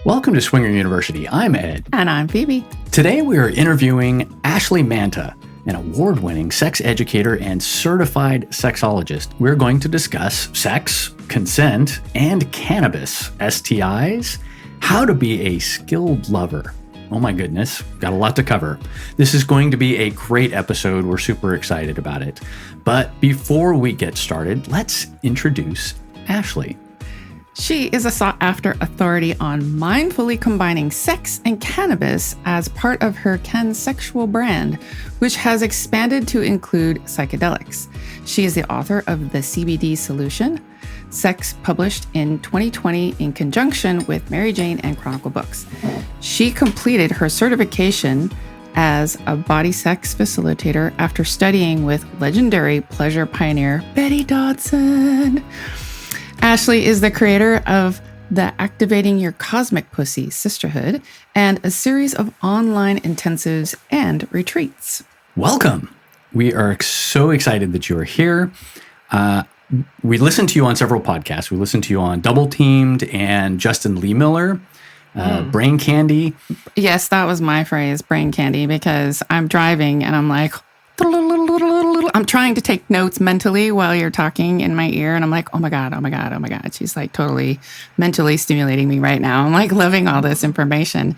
Welcome to Swinger University. I'm Ed. And I'm Phoebe. Today we are interviewing Ashley Manta, an award-winning sex educator and certified sexologist. We're going to discuss sex, consent, and cannabis, STIs, how to be a skilled lover. Oh my goodness, got a lot to cover. This is going to be a great episode. We're super excited about it. But before we get started, let's introduce Ashley. She is a sought-after authority on mindfully combining sex and cannabis as part of her CanSexual brand, which has expanded to include psychedelics. She is the author of The CBD Solution, Sex, published in 2020 in conjunction with Mary Jane and Chronicle Books. She completed her certification as a body sex facilitator after studying with legendary pleasure pioneer Betty Dodson. Ashley is the creator of the Activating Your Cosmic Pussy Sisterhood and a series of online intensives and retreats. Welcome. We are so excited that you are here. We listened to you on several podcasts. We listened to you on Double Teamed and Justin Lee Miller, Brain Candy. Yes, that was my phrase, brain candy, because I'm driving and I'm like, I'm trying to take notes mentally while you're talking in my ear. And I'm like, oh my God. She's like totally mentally stimulating me right now. I'm like loving all this information.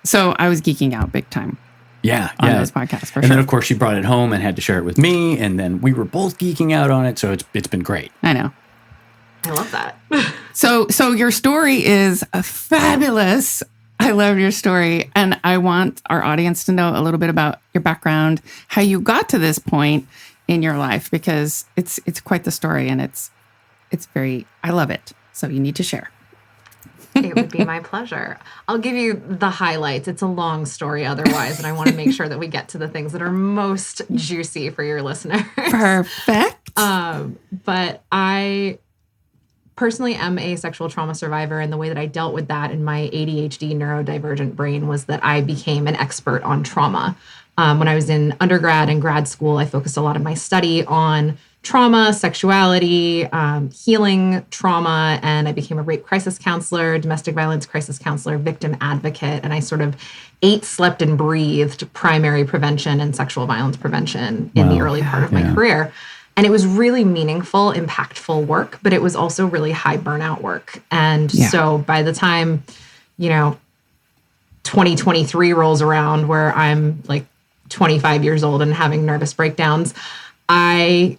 So I was geeking out big time. Yeah. On those podcasts, for sure. And then, of course, she brought it home and had to share it with me. And then we were both geeking out on it. So it's been great. I know. I love that. So your story is fabulous. I love your story. And I want our audience to know a little bit about your background, how you got to this point in your life, because it's quite the story and it's very, I love it. So you need to share. It would be my pleasure. I'll give you the highlights. It's a long story otherwise, and I want to make sure that we get to the things that are most juicy for your listeners. Perfect. But I personally am a sexual trauma survivor, and the way that I dealt with that in my ADHD neurodivergent brain was that I became an expert on trauma. When I was in undergrad and grad school, I focused a lot of my study on trauma, sexuality, healing trauma, and I became a rape crisis counselor, domestic violence crisis counselor, victim advocate, and I sort of ate, slept, and breathed primary prevention and sexual violence prevention in the early part of my career. And it was really meaningful, impactful work, but it was also really high burnout work. And so by the time, 2023 rolls around where I'm like 25 years old and having nervous breakdowns, I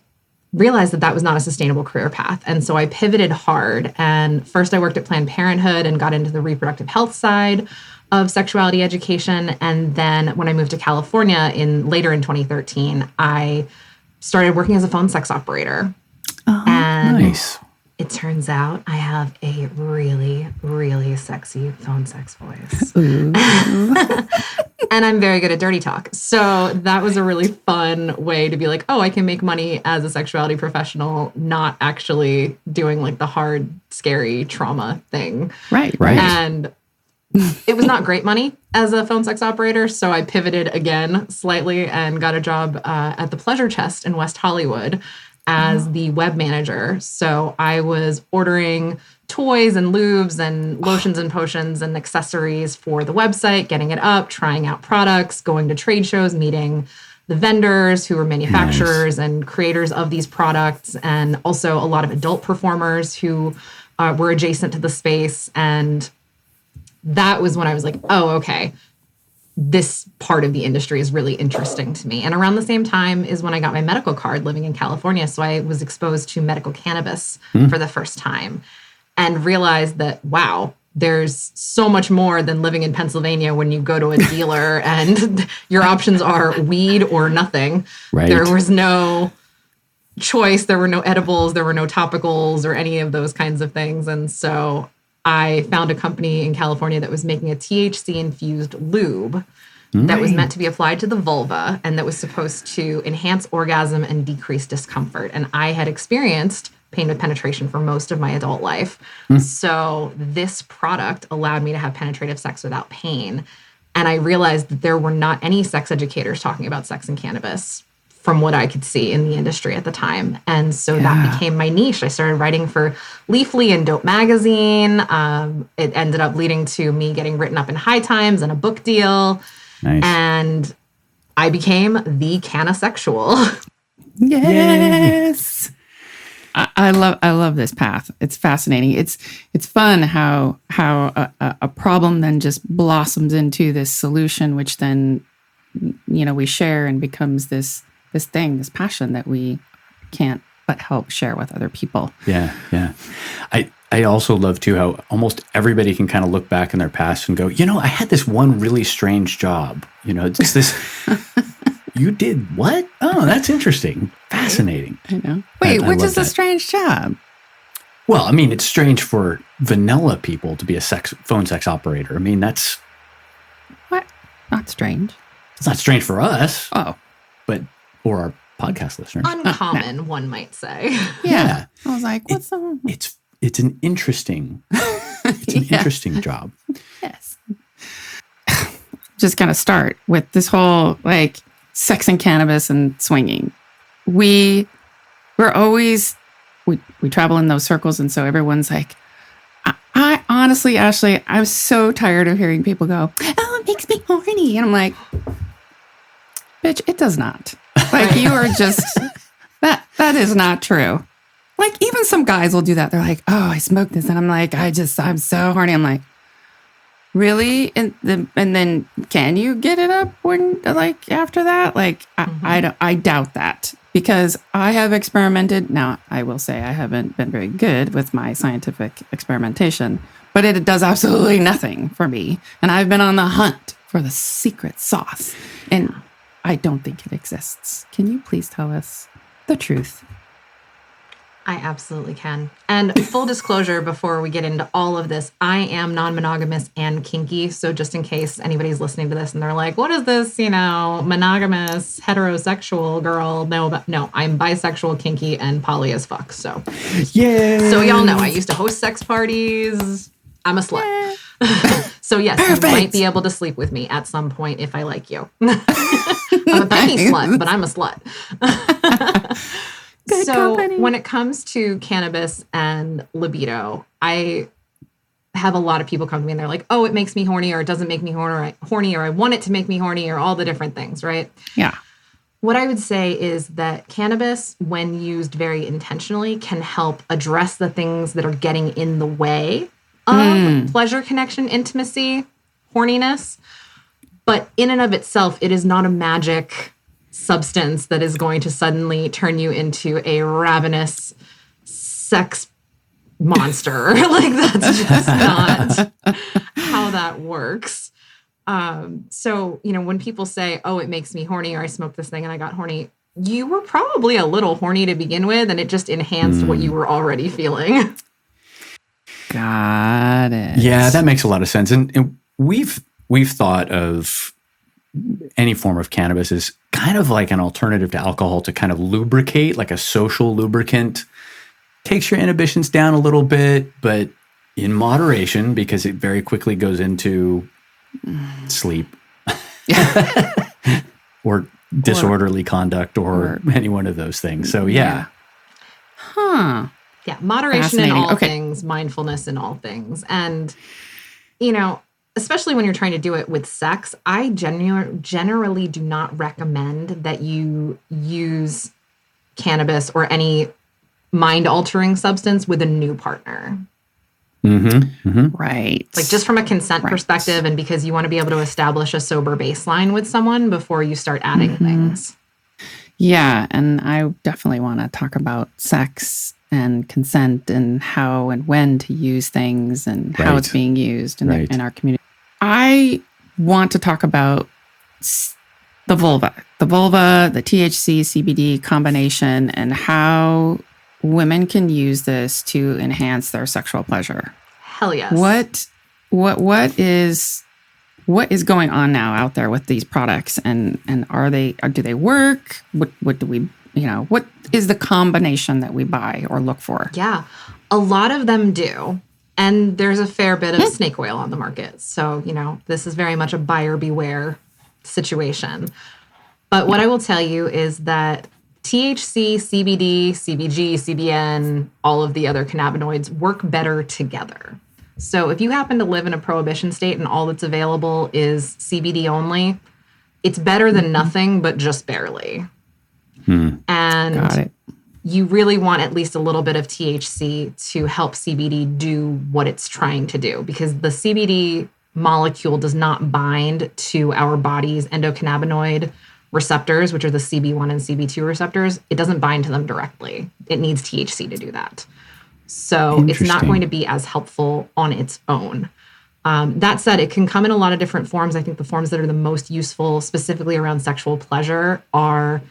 realized that was not a sustainable career path. And so I pivoted hard. And first I worked at Planned Parenthood and got into the reproductive health side of sexuality education. And then when I moved to California later in 2013, I started working as a phone sex operator. And nice. It turns out I have a really, really sexy phone sex voice. And I'm very good at dirty talk. So that was a really fun way to be like, oh, I can make money as a sexuality professional, not actually doing like the hard, scary trauma thing. Right. And it was not great money as a phone sex operator, so I pivoted again slightly and got a job at the Pleasure Chest in West Hollywood as the web manager. So I was ordering toys and lubes and lotions and potions and accessories for the website, getting it up, trying out products, going to trade shows, meeting the vendors who were manufacturers and creators of these products, and also a lot of adult performers who were adjacent to the space. And that was when I was like, oh, okay, this part of the industry is really interesting to me. And around the same time is when I got my medical card living in California. So I was exposed to medical cannabis for the first time and realized that, wow, there's so much more than living in Pennsylvania when you go to a dealer and your options are weed or nothing. Right. There was no choice. There were no edibles. There were no topicals or any of those kinds of things. And so I found a company in California that was making a THC-infused lube that was meant to be applied to the vulva and that was supposed to enhance orgasm and decrease discomfort. And I had experienced pain with penetration for most of my adult life. So this product allowed me to have penetrative sex without pain. And I realized that there were not any sex educators talking about sex and cannabis from what I could see in the industry at the time. And so that became my niche. I started writing for Leafly and Dope Magazine. It ended up leading to me getting written up in High Times and a book deal. Nice. And I became the canasexual. Yes. I love this path. It's fascinating. It's fun how a problem then just blossoms into this solution, which then, we share and becomes this passion that we can't but help share with other people. Yeah. I also love too how almost everybody can kind of look back in their past and go, I had this one really strange job. It's this. You did what? Oh, that's interesting. Fascinating. I know. Wait, which is a strange job? Well, I mean, it's strange for vanilla people to be a phone sex operator. I mean, that's... What? Not strange. It's not strange for us. Oh. Or our podcast listeners. Uncommon, one might say. Yeah. I was like, what's the... It's an interesting... It's an interesting job. Yes. Just gonna start with this whole, sex and cannabis and swinging. We're always, we travel in those circles. And so everyone's like, I honestly, Ashley, I'm so tired of hearing people go, oh, it makes me horny. And I'm like, bitch, it does not. You are just, that is not true. Even some guys will do that. They're like, oh, I smoked this. And I'm like, I'm so horny. I'm like, really? And then can you get it up when after that? I doubt that, because I have experimented. Now, I will say I haven't been very good with my scientific experimentation, but it does absolutely nothing for me. And I've been on the hunt for the secret sauce, and I don't think it exists. Can you please tell us the truth? I absolutely can. And full disclosure, before we get into all of this, I am non-monogamous and kinky. So just in case anybody's listening to this and they're like, what is this, monogamous, heterosexual girl? No, I'm bisexual, kinky, and poly as fuck. So, yeah. So y'all know I used to host sex parties. I'm a slut. So yes, perfect. You might be able to sleep with me at some point if I like you. I'm a penny slut, but I'm a slut. Good so company. When it comes to cannabis and libido, I have a lot of people come to me and they're like, oh, it makes me horny, or it doesn't make me horny, or I want it to make me horny, or all the different things, right? Yeah. What I would say is that cannabis, when used very intentionally, can help address the things that are getting in the way of pleasure, connection, intimacy, horniness. But in and of itself, it is not a magic substance that is going to suddenly turn you into a ravenous sex monster. That's just not how that works. So, when people say, oh, it makes me horny, or I smoked this thing and I got horny, you were probably a little horny to begin with, and it just enhanced what you were already feeling. Got it. Yeah, that makes a lot of sense. And we've thought of any form of cannabis as kind of like an alternative to alcohol to kind of lubricate, like a social lubricant. Takes your inhibitions down a little bit, but in moderation, because it very quickly goes into sleep or disorderly conduct or any one of those things. So, yeah. Huh. Yeah, moderation in all things, mindfulness in all things. And, especially when you're trying to do it with sex, I generally do not recommend that you use cannabis or any mind-altering substance with a new partner. Right. Just from a consent perspective, and because you want to be able to establish a sober baseline with someone before you start adding things. Yeah, and I definitely want to talk about sex and consent and how and when to use things and how it's being used in our community. I want to talk about the vulva, the THC, CBD combination, and how women can use this to enhance their sexual pleasure. Hell yes. What is going on now out there with these products, and do they work? What do we, what is the combination that we buy or look for? Yeah, a lot of them do. And there's a fair bit of snake oil on the market. So, this is very much a buyer beware situation. But what I will tell you is that THC, CBD, CBG, CBN, all of the other cannabinoids work better together. So if you happen to live in a prohibition state and all that's available is CBD only, it's better than nothing, but just barely. And Got it. you really want at least a little bit of THC to help CBD do what it's trying to do, because the CBD molecule does not bind to our body's endocannabinoid receptors, which are the CB1 and CB2 receptors. It doesn't bind to them directly. It needs THC to do that. So it's not going to be as helpful on its own. That said, it can come in a lot of different forms. I think the forms that are the most useful, specifically around sexual pleasure, are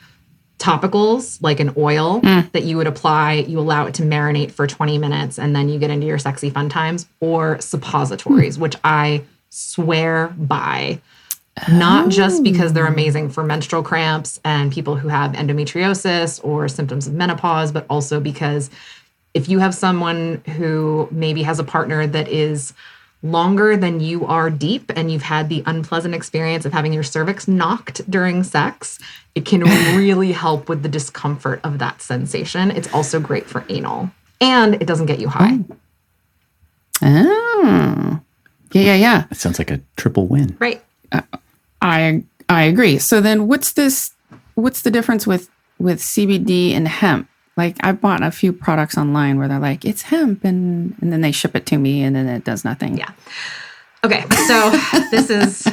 topicals, like an oil that you would apply. You allow it to marinate for 20 minutes, and then you get into your sexy fun times, or suppositories, which I swear by. Not just because they're amazing for menstrual cramps and people who have endometriosis or symptoms of menopause, but also because if you have someone who maybe has a partner that is longer than you are deep and you've had the unpleasant experience of having your cervix knocked during sex, it can really help with the discomfort of that sensation. It's also great for anal, and it doesn't get you high. Oh. Yeah. It sounds like a triple win. Right. I agree. So then what's the difference with CBD and hemp? Like, I bought a few products online where they're like, it's hemp, and then they ship it to me, and then it does nothing. Yeah. Okay. So this is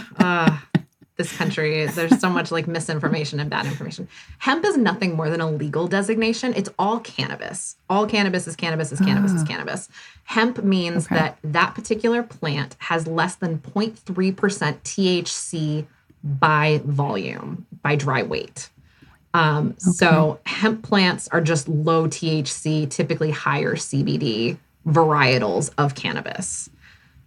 this country. There's so much like misinformation and bad information. Hemp is nothing more than a legal designation. It's all cannabis. All cannabis is cannabis is cannabis is cannabis. Hemp means that particular plant has less than 0.3% THC by volume, by dry weight. So hemp plants are just low THC, typically higher CBD varietals of cannabis.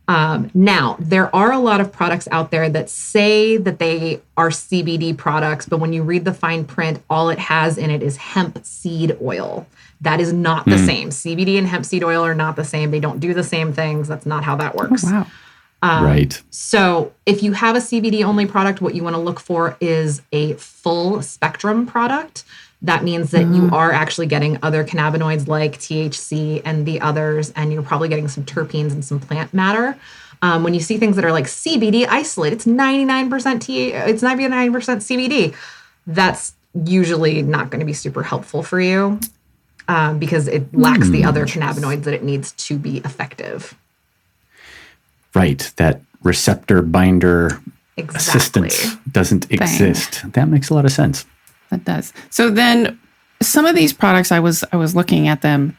Now, there are a lot of products out there that say that they are CBD products, but when you read the fine print, all it has in it is hemp seed oil. That is not the same. CBD and hemp seed oil are not the same. They don't do the same things. That's not how that works. Oh, wow. Right. So if you have a CBD only product, what you want to look for is a full spectrum product. That means that you are actually getting other cannabinoids like THC and the others, and you're probably getting some terpenes and some plant matter. When you see things that are like CBD isolate, it's 99% it's 99% CBD. That's usually not going to be super helpful for you because it lacks the other cannabinoids that it needs to be effective. Right. That receptor binder assistance doesn't exist. That makes a lot of sense. That does. So then some of these products, I was looking at them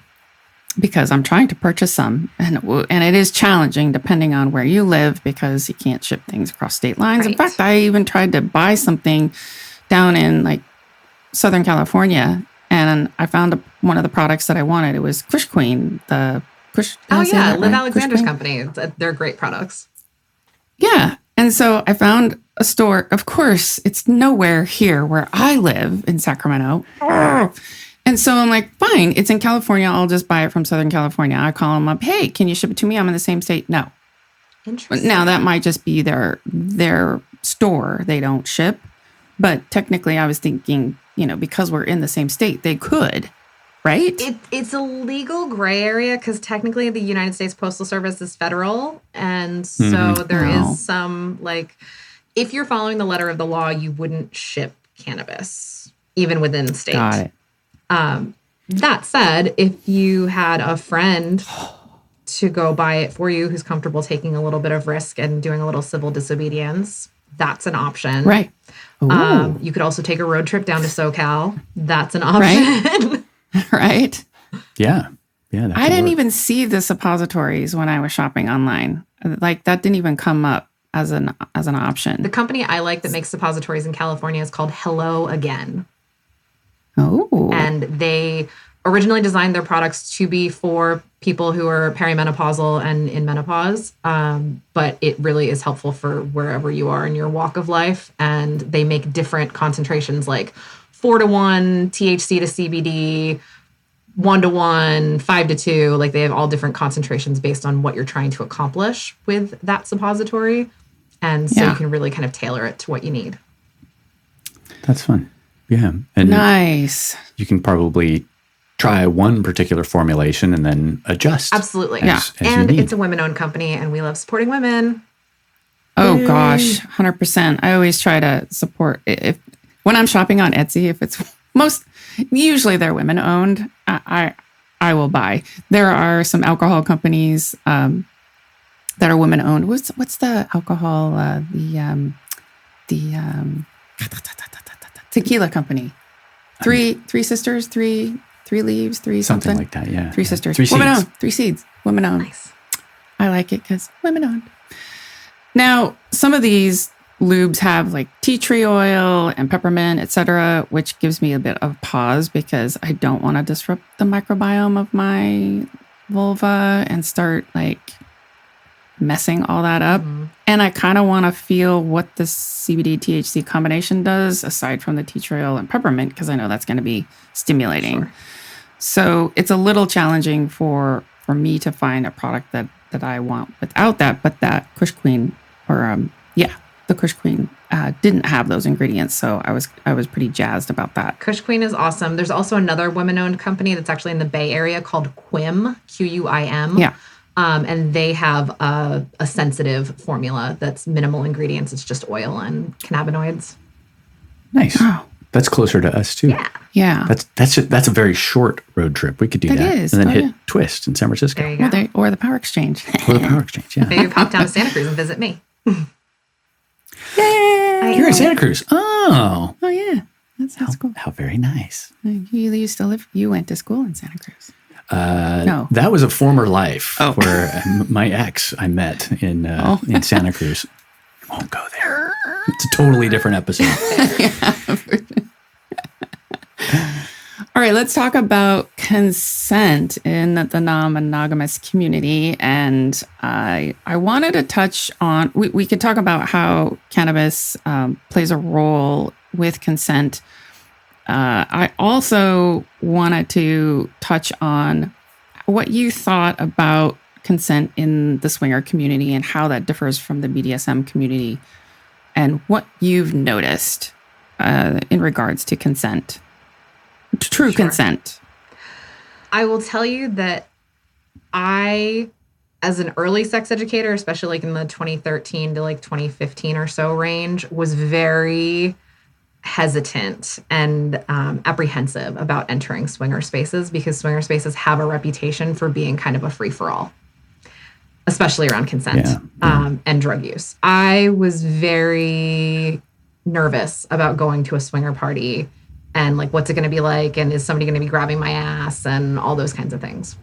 because I'm trying to purchase some, and it is challenging depending on where you live because you can't ship things across state lines. Right. In fact, I even tried to buy something down in like Southern California, and I found one of the products that I wanted. It was Kush Queen, the Kush. Liv Alexander's company. They're great products. Yeah. And so I found a store. Of course, it's nowhere here where I live in Sacramento. And so I'm like, fine, it's in California. I'll just buy it from Southern California. I call them up. Hey, can you ship it to me? I'm in the same state. No. Interesting. Now, that might just be their store. They don't ship. But technically, I was thinking, because we're in the same state, they could. Right? It's a legal gray area because technically the United States Postal Service is federal. And so there is some, if you're following the letter of the law, you wouldn't ship cannabis, even within state. Got it. That said, if you had a friend to go buy it for you who's comfortable taking a little bit of risk and doing a little civil disobedience, that's an option. Right. You could also take a road trip down to SoCal. That's an option. Right. Yeah. I didn't even see the suppositories when I was shopping online. Like, that didn't even come up as an option. The company I like that makes suppositories in California is called Hello Again. Oh. And they originally designed their products to be for people who are perimenopausal and in menopause. But it really is helpful for wherever you are in your walk of life. And they make different concentrations, like 4-to-1 THC to CBD, 1-to-1, 5-to-2. Like, they have all different concentrations based on what you're trying to accomplish with that suppository. And so you can really kind of tailor it to what you need. That's fun. Yeah. And Nice. you can probably try one particular formulation and then adjust. Absolutely. As And you need. it's a women-owned company, and we love supporting women. Oh gosh, 100%. I always try to support if when I'm shopping on Etsy, if it's usually they're women owned, I will buy. There are some alcohol companies that are women owned. What's the alcohol? The tequila company. Three sisters, three leaves, three Something something like that, yeah. Three sisters. Three Women seeds. owned. 3 seeds. Women owned. Nice. I like it because women owned. Now, some of these lubes have like tea tree oil and peppermint, etc., which gives me a bit of pause because I don't want to disrupt the microbiome of my vulva and start like messing all that up. And I kind of want to feel what the CBD THC combination does aside from the tea tree oil and peppermint because I know that's going to be stimulating. Sure. So it's a little challenging for me to find a product that I want without that, but that Kush Queen the Kush Queen didn't have those ingredients, so I was pretty jazzed about that. Kush Queen is awesome. There's also another women-owned company that's actually in the Bay Area called Quim, Quim. Yeah. And they have a sensitive formula that's minimal ingredients. It's just oil and cannabinoids. Nice. Oh. That's closer to us too. Yeah. That's a very short road trip. We could do It that. is. And then Oh, hit yeah. Twist in San Francisco. There you go. Or the Power Exchange. Or the Power Exchange, yeah. Maybe pop down to Santa Cruz and visit me. Yay! You're in Santa Cruz. Oh. Oh yeah, that's cool. How very nice. You went to school in Santa Cruz. No. That was a former life Oh. where my ex I met in Santa Cruz. I won't go there. It's a totally different episode. All right, let's talk about consent in the non-monogamous community. And I wanted to touch on, we could talk about how cannabis plays a role with consent. I also wanted to touch on what you thought about consent in the swinger community and how that differs from the BDSM community and what you've noticed in regards to consent. True consent. I will tell you that I, as an early sex educator, especially like in the 2013 to like 2015 or so range, was very hesitant and apprehensive about entering swinger spaces because swinger spaces have a reputation for being kind of a free-for-all, especially around consent and drug use. I was very nervous about going to a swinger party and like, what's it going to be like? And is somebody going to be grabbing my ass and all those kinds of things.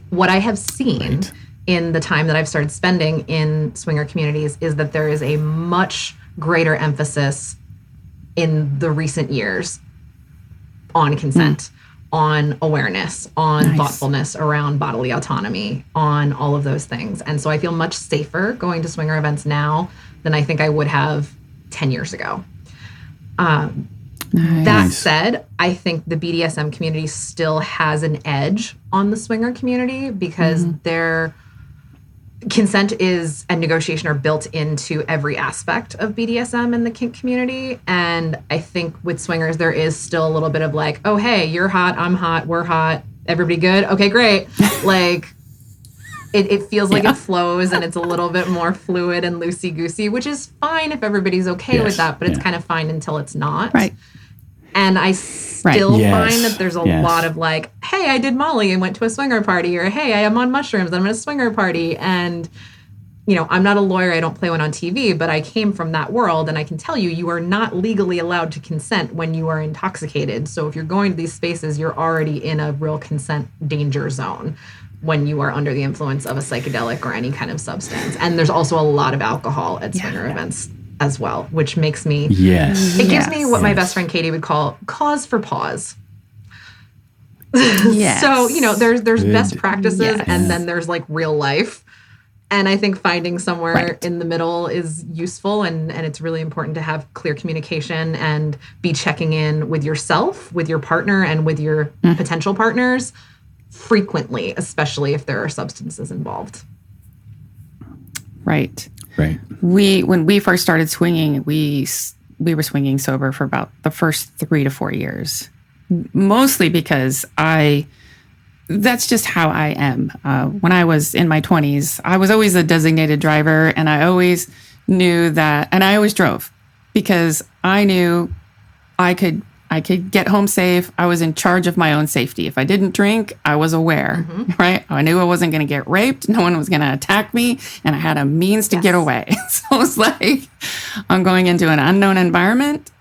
What I have seen in the time that I've started spending in swinger communities is that there is a much greater emphasis in the recent years on consent, on awareness, on thoughtfulness around bodily autonomy, on all of those things. And so I feel much safer going to swinger events now than I think I would have 10 years ago. That said, I think the BDSM community still has an edge on the swinger community because their consent and negotiation are built into every aspect of BDSM in the kink community. And I think with swingers, there is still a little bit of like, oh, hey, you're hot, I'm hot, we're hot, everybody good? Okay, great. Like, it feels like it flows and it's a little bit more fluid and loosey-goosey, which is fine if everybody's okay with that, but it's kind of fine until it's not. Right. And I still find that there's a lot of like, hey, I did Molly and went to a swinger party, or hey, I am on mushrooms, I'm at a swinger party. And, you know, I'm not a lawyer, I don't play one on TV, but I came from that world and I can tell you, you are not legally allowed to consent when you are intoxicated. So if you're going to these spaces, you're already in a real consent danger zone when you are under the influence of a psychedelic or any kind of substance. And there's also a lot of alcohol at swinger events as well, which makes me, it gives me what my best friend Katie would call cause for pause. So, you know, there's best practices and then there's like real life. And I think finding somewhere in the middle is useful and it's really important to have clear communication and be checking in with yourself, with your partner, and with your potential partners frequently, especially if there are substances involved. Right. Right. When we first started swinging, we we were swinging sober for about the first 3 to 4 years, mostly because that's just how I am. When I was in my 20s, I was always a designated driver, and I always knew that, and I always drove because I knew I could get home safe. I was in charge of my own safety. If I didn't drink, I was aware, right? I knew I wasn't going to get raped. No one was going to attack me, and I had a means to get away. So it's like, I'm going into an unknown environment.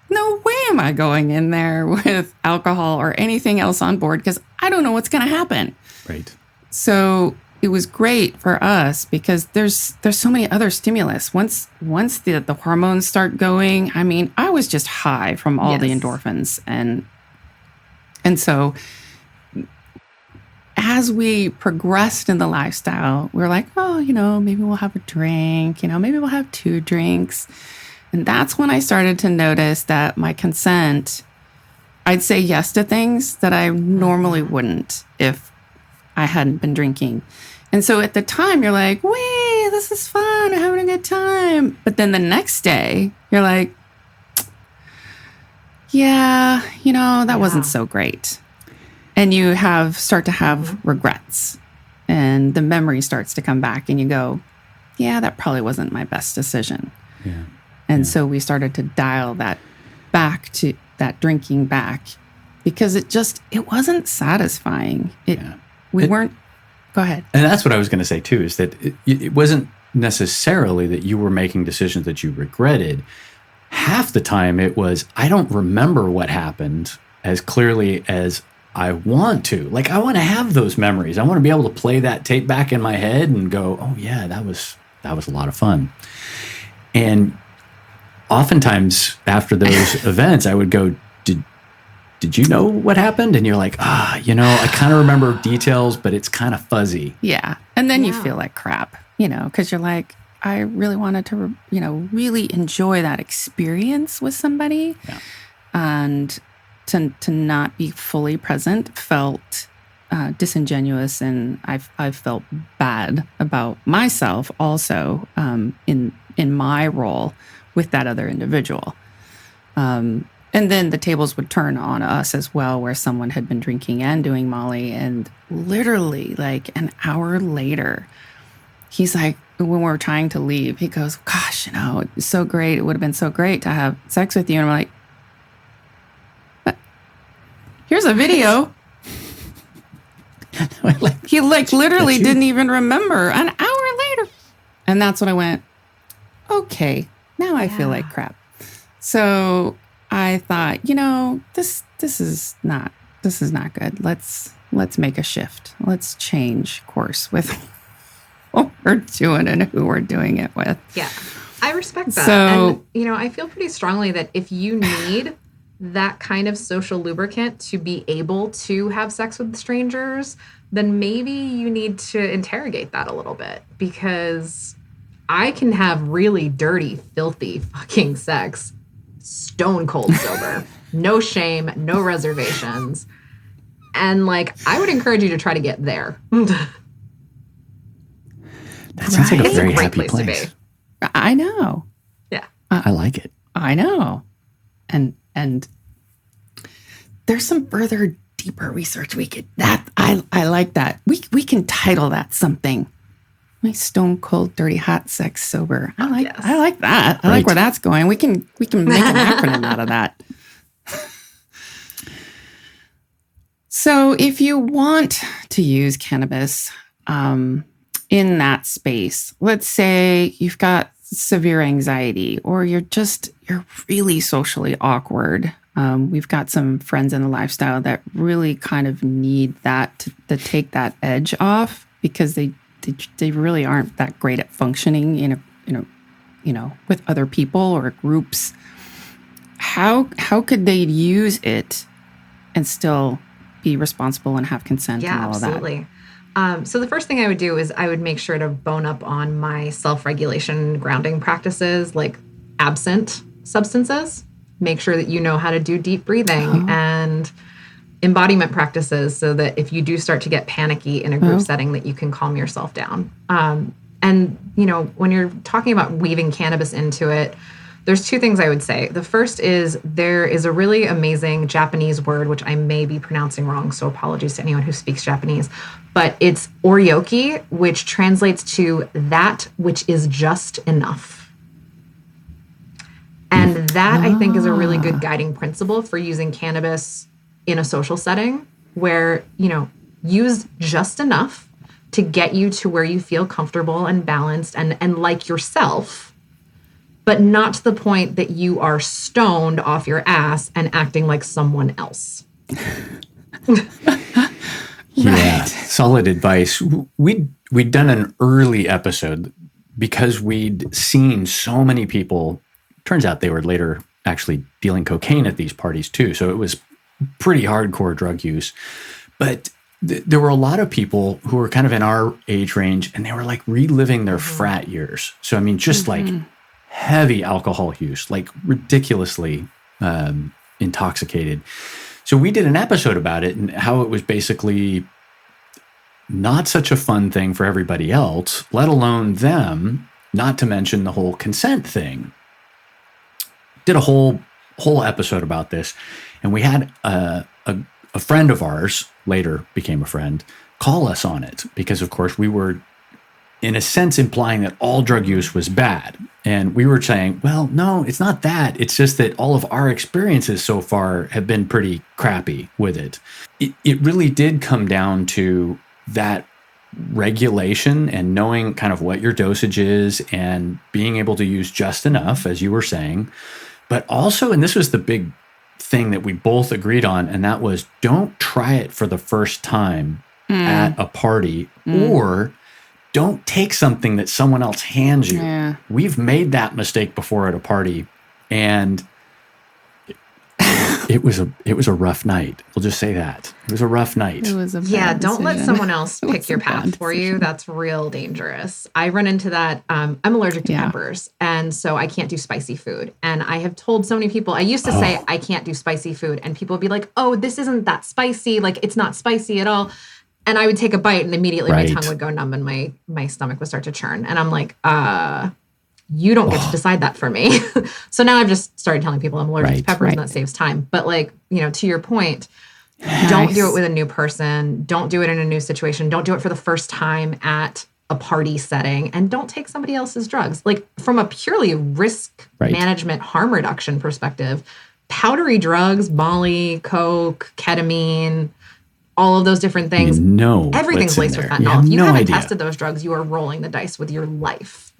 No way am I going in there with alcohol or anything else on board because I don't know what's going to happen. Right. So it was great for us because there's so many other stimulus. Once the hormones start going, I mean, I was just high from all the endorphins. And so as we progressed in the lifestyle, we were like, oh, maybe we'll have a drink, maybe we'll have 2 drinks. And that's when I started to notice that my consent, I'd say yes to things that I normally wouldn't if I hadn't been drinking. And so at the time, you're like, wait, this is fun. I'm having a good time. But then the next day, you're like, yeah, that wasn't so great. And you start to have regrets. And the memory starts to come back and you go, yeah, that probably wasn't my best decision. Yeah. And so we started to dial that back to that drinking back because it wasn't satisfying. We weren't. Go ahead. And that's what I was going to say too, is that it wasn't necessarily that you were making decisions that you regretted. Half the time it was, I don't remember what happened as clearly as I want to. Like, I want to have those memories. I want to be able to play that tape back in my head and go, oh yeah, that was a lot of fun. And oftentimes after those events, I would go, did you know what happened? And you're like, I kind of remember details, but it's kind of fuzzy. Yeah. And then you feel like crap, because you're like, I really wanted to, really enjoy that experience with somebody. Yeah. And to not be fully present felt disingenuous. And I felt bad about myself also in my role with that other individual. And then the tables would turn on us as well, where someone had been drinking and doing Molly. And literally like an hour later, he's like, when we were trying to leave, he goes, gosh, it's so great. It would have been so great to have sex with you. And I'm like, but here's a video. He literally didn't even remember an hour later. And that's when I went, okay, now I feel like crap. So I thought, this is not good. Let's make a shift. Let's change course with what we're doing and who we're doing it with. Yeah, I respect that. So, and, I feel pretty strongly that if you need that kind of social lubricant to be able to have sex with strangers, then maybe you need to interrogate that a little bit, because I can have really dirty, filthy fucking sex stone cold sober. No shame, no reservations. And I would encourage you to try to get there. That sounds like a very happy place. To be. I know. Yeah. I like it. I know. And there's some further deeper research we could, I like that. We can title that something. My stone cold, dirty, hot, sex, sober. I like that. I like where that's going. We can make an acronym out of that. So if you want to use cannabis in that space, let's say you've got severe anxiety or you're really socially awkward. We've got some friends in the lifestyle that really kind of need that to take that edge off, because they really aren't that great at functioning with other people or groups. How could they use it and still be responsible and have consent and all absolutely. of that? So the first thing I would do is I would make sure to bone up on my self-regulation grounding practices, like absent substances. Make sure that you know how to do deep breathing and embodiment practices, so that if you do start to get panicky in a group setting, that you can calm yourself down. And when you're talking about weaving cannabis into it, There's two things I would say. The first is there is a really amazing Japanese word, which I may be pronouncing wrong, so apologies to anyone who speaks Japanese, but it's oryoki, which translates to that which is just enough. And that, I think, is a really good guiding principle for using cannabis in a social setting where, use just enough to get you to where you feel comfortable and balanced and like yourself, but not to the point that you are stoned off your ass and acting like someone else. Yeah, solid advice. We'd done an early episode because we'd seen so many people. Turns out they were later actually dealing cocaine at these parties too. So it was pretty hardcore drug use. But there were a lot of people who were kind of in our age range, and they were like reliving their frat years. So, I mean, just like heavy alcohol use, like ridiculously intoxicated. So we did an episode about it and how it was basically not such a fun thing for everybody else, let alone them, not to mention the whole consent thing. Did a whole episode about this. And we had a friend of ours, later became a friend, call us on it because, of course, we were, in a sense, implying that all drug use was bad. And we were saying, well, no, it's not that. It's just that all of our experiences so far have been pretty crappy with it. It really did come down to that regulation and knowing kind of what your dosage is and being able to use just enough, as you were saying. But also, and this was the big thing that we both agreed on, and that was don't try it for the first time at a party or don't take something that someone else hands you. Yeah. We've made that mistake before at a party, and it was a rough night. We'll just say that. It was a rough night. It was a bad don't let decision. someone else pick your path for you. That's real dangerous. I run into that. I'm allergic to peppers, and so I can't do spicy food. And I have told so many people, I used to say I can't do spicy food, and people would be like, oh, this isn't that spicy. Like, it's not spicy at all. And I would take a bite, and immediately my tongue would go numb, and my stomach would start to churn. And I'm like, you don't get to decide that for me. So now I've just started telling people I'm allergic to peppers, and that saves time. But like, to your point, don't do it with a new person. Don't do it in a new situation. Don't do it for the first time at a party setting, and don't take somebody else's drugs. Like, from a purely risk management, harm reduction perspective, powdery drugs, Molly, Coke, ketamine, all of those different things. Everything's laced with fentanyl. If you haven't tested those drugs, you are rolling the dice with your life.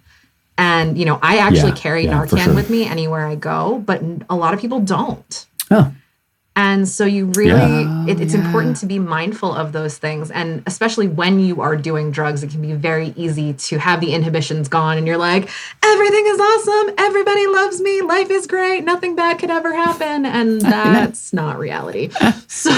And, I actually carry Narcan with me anywhere I go, but a lot of people don't. Oh. And so you really, it's important to be mindful of those things. And especially when you are doing drugs, it can be very easy to have the inhibitions gone. And you're like, everything is awesome. Everybody loves me. Life is great. Nothing bad could ever happen. And that's not reality. So,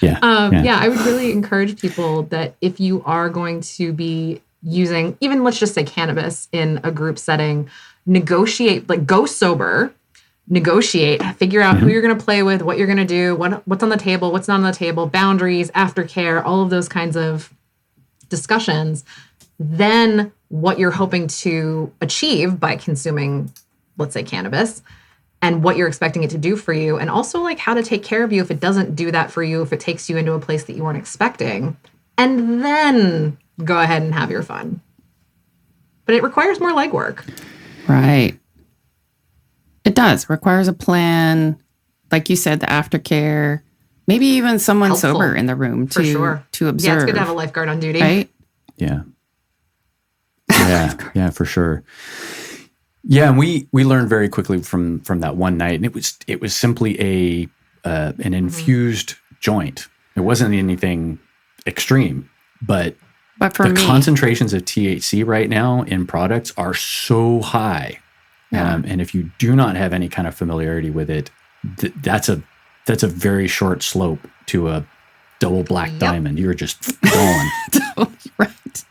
I would really encourage people that if you are going to be using, even let's just say cannabis in a group setting, negotiate, like go sober, negotiate, figure out who you're going to play with, what you're going to do, what's on the table, what's not on the table, boundaries, aftercare, all of those kinds of discussions. Then what you're hoping to achieve by consuming, let's say, cannabis, and what you're expecting it to do for you, and also like how to take care of you if it doesn't do that for you, if it takes you into a place that you weren't expecting, and then go ahead and have your fun. But it requires more legwork. Right. It does. Requires a plan. Like you said, the aftercare. Maybe even someone sober in the room to observe. Yeah, it's good to have a lifeguard on duty. Right? Yeah. Yeah, for sure. Yeah, and we learned very quickly from that one night, and it was simply an infused joint. It wasn't anything extreme, but for the concentrations of THC right now in products are so high. And if you do not have any kind of familiarity with it, that's a very short slope to a double black diamond. You're just going. Right.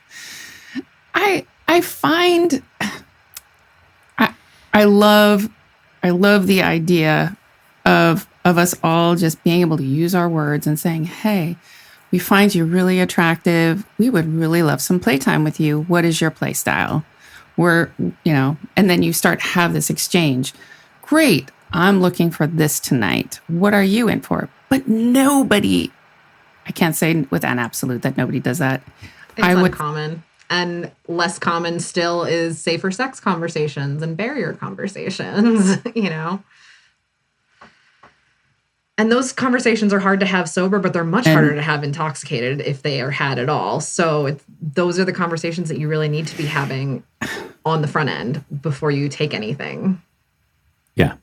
I find I love the idea of us all just being able to use our words and saying, hey, we find you really attractive. We would really love some playtime with you. What is your play style? and then you start to have this exchange. Great. I'm looking for this tonight. What are you in for? But nobody, I can't say with an absolute that nobody does that. It's uncommon. And less common still is safer sex conversations and barrier conversations, And those conversations are hard to have sober, but they're much harder to have intoxicated if they are had at all. So those are the conversations that you really need to be having on the front end before you take anything. Yeah.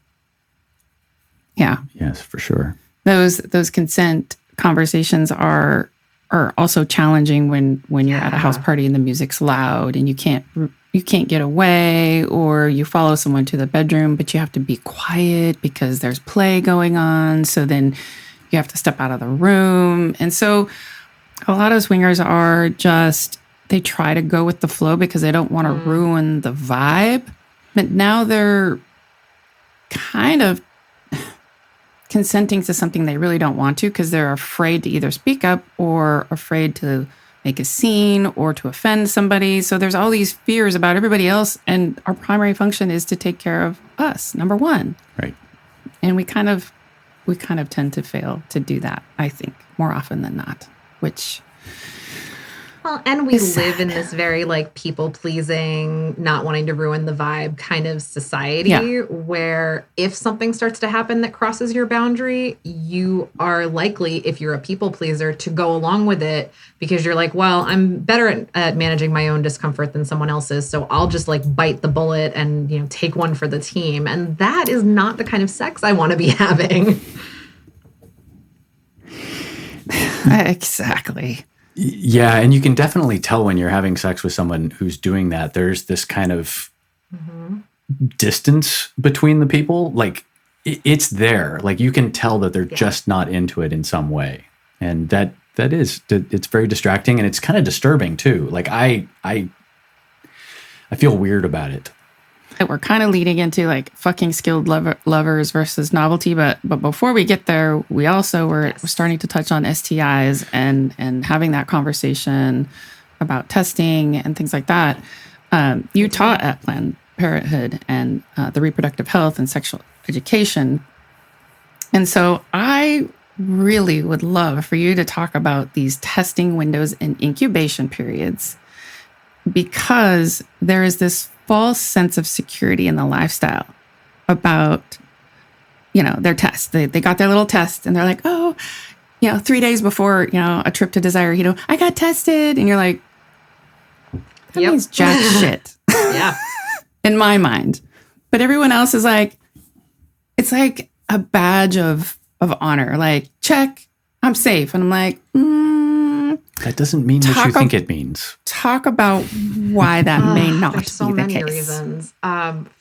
Yeah. Yes, for sure. Those consent conversations are also challenging when you're at a house party and the music's loud and you can't get away, or you follow someone to the bedroom, but you have to be quiet because there's play going on. So then you have to step out of the room. And so a lot of swingers are they try to go with the flow because they don't want to ruin the vibe. But now they're kind of consenting to something they really don't want to because they're afraid to either speak up or afraid to make a scene or to offend somebody. So there's all these fears about everybody else, and our primary function is to take care of us, number one. Right. And we kind of tend to fail to do that, I think, more often than not, which and we live in this very people-pleasing, not wanting to ruin the vibe kind of society where if something starts to happen that crosses your boundary, you are likely, if you're a people-pleaser, to go along with it because you're like, well, I'm better at managing my own discomfort than someone else's, so I'll just bite the bullet and take one for the team. And that is not the kind of sex I want to be having. Exactly. Yeah, and you can definitely tell when you're having sex with someone who's doing that. There's this kind of distance between the people. It's there. You can tell that they're just not into it in some way. And it's very distracting, and it's kind of disturbing too. I feel weird about it. We're kind of leading into fucking skilled lovers versus novelty, but before we get there, we also we're starting to touch on STIs and having that conversation about testing and things like that. You taught at Planned Parenthood and the reproductive health and sexual education, and so I really would love for you to talk about these testing windows and incubation periods, because there is this false sense of security in the lifestyle about, their test. They got their little test and they're like, 3 days before, a trip to Desire, I got tested. And you're like, that means jack shit. Yeah. In my mind. But everyone else is like, it's like a badge of honor. Check, I'm safe. And I'm like, that doesn't mean what you think it means. Talk about why that may not be the case. There's so many reasons.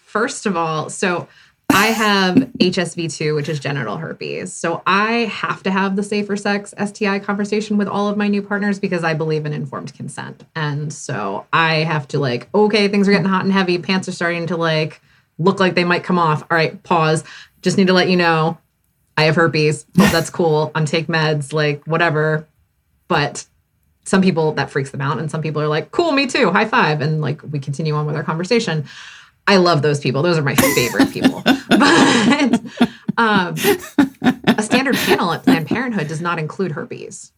First of all, so I have HSV2, which is genital herpes. So I have to have the safer sex STI conversation with all of my new partners because I believe in informed consent. And so I have to okay, things are getting hot and heavy. Pants are starting to look like they might come off. All right, pause. Just need to let you know I have herpes. Hope that's cool. I'm take meds, whatever. But some people, that freaks them out. And some people are like, cool, me too. High five. And we continue on with our conversation. I love those people. Those are my favorite people. But a standard panel at Planned Parenthood does not include herpes.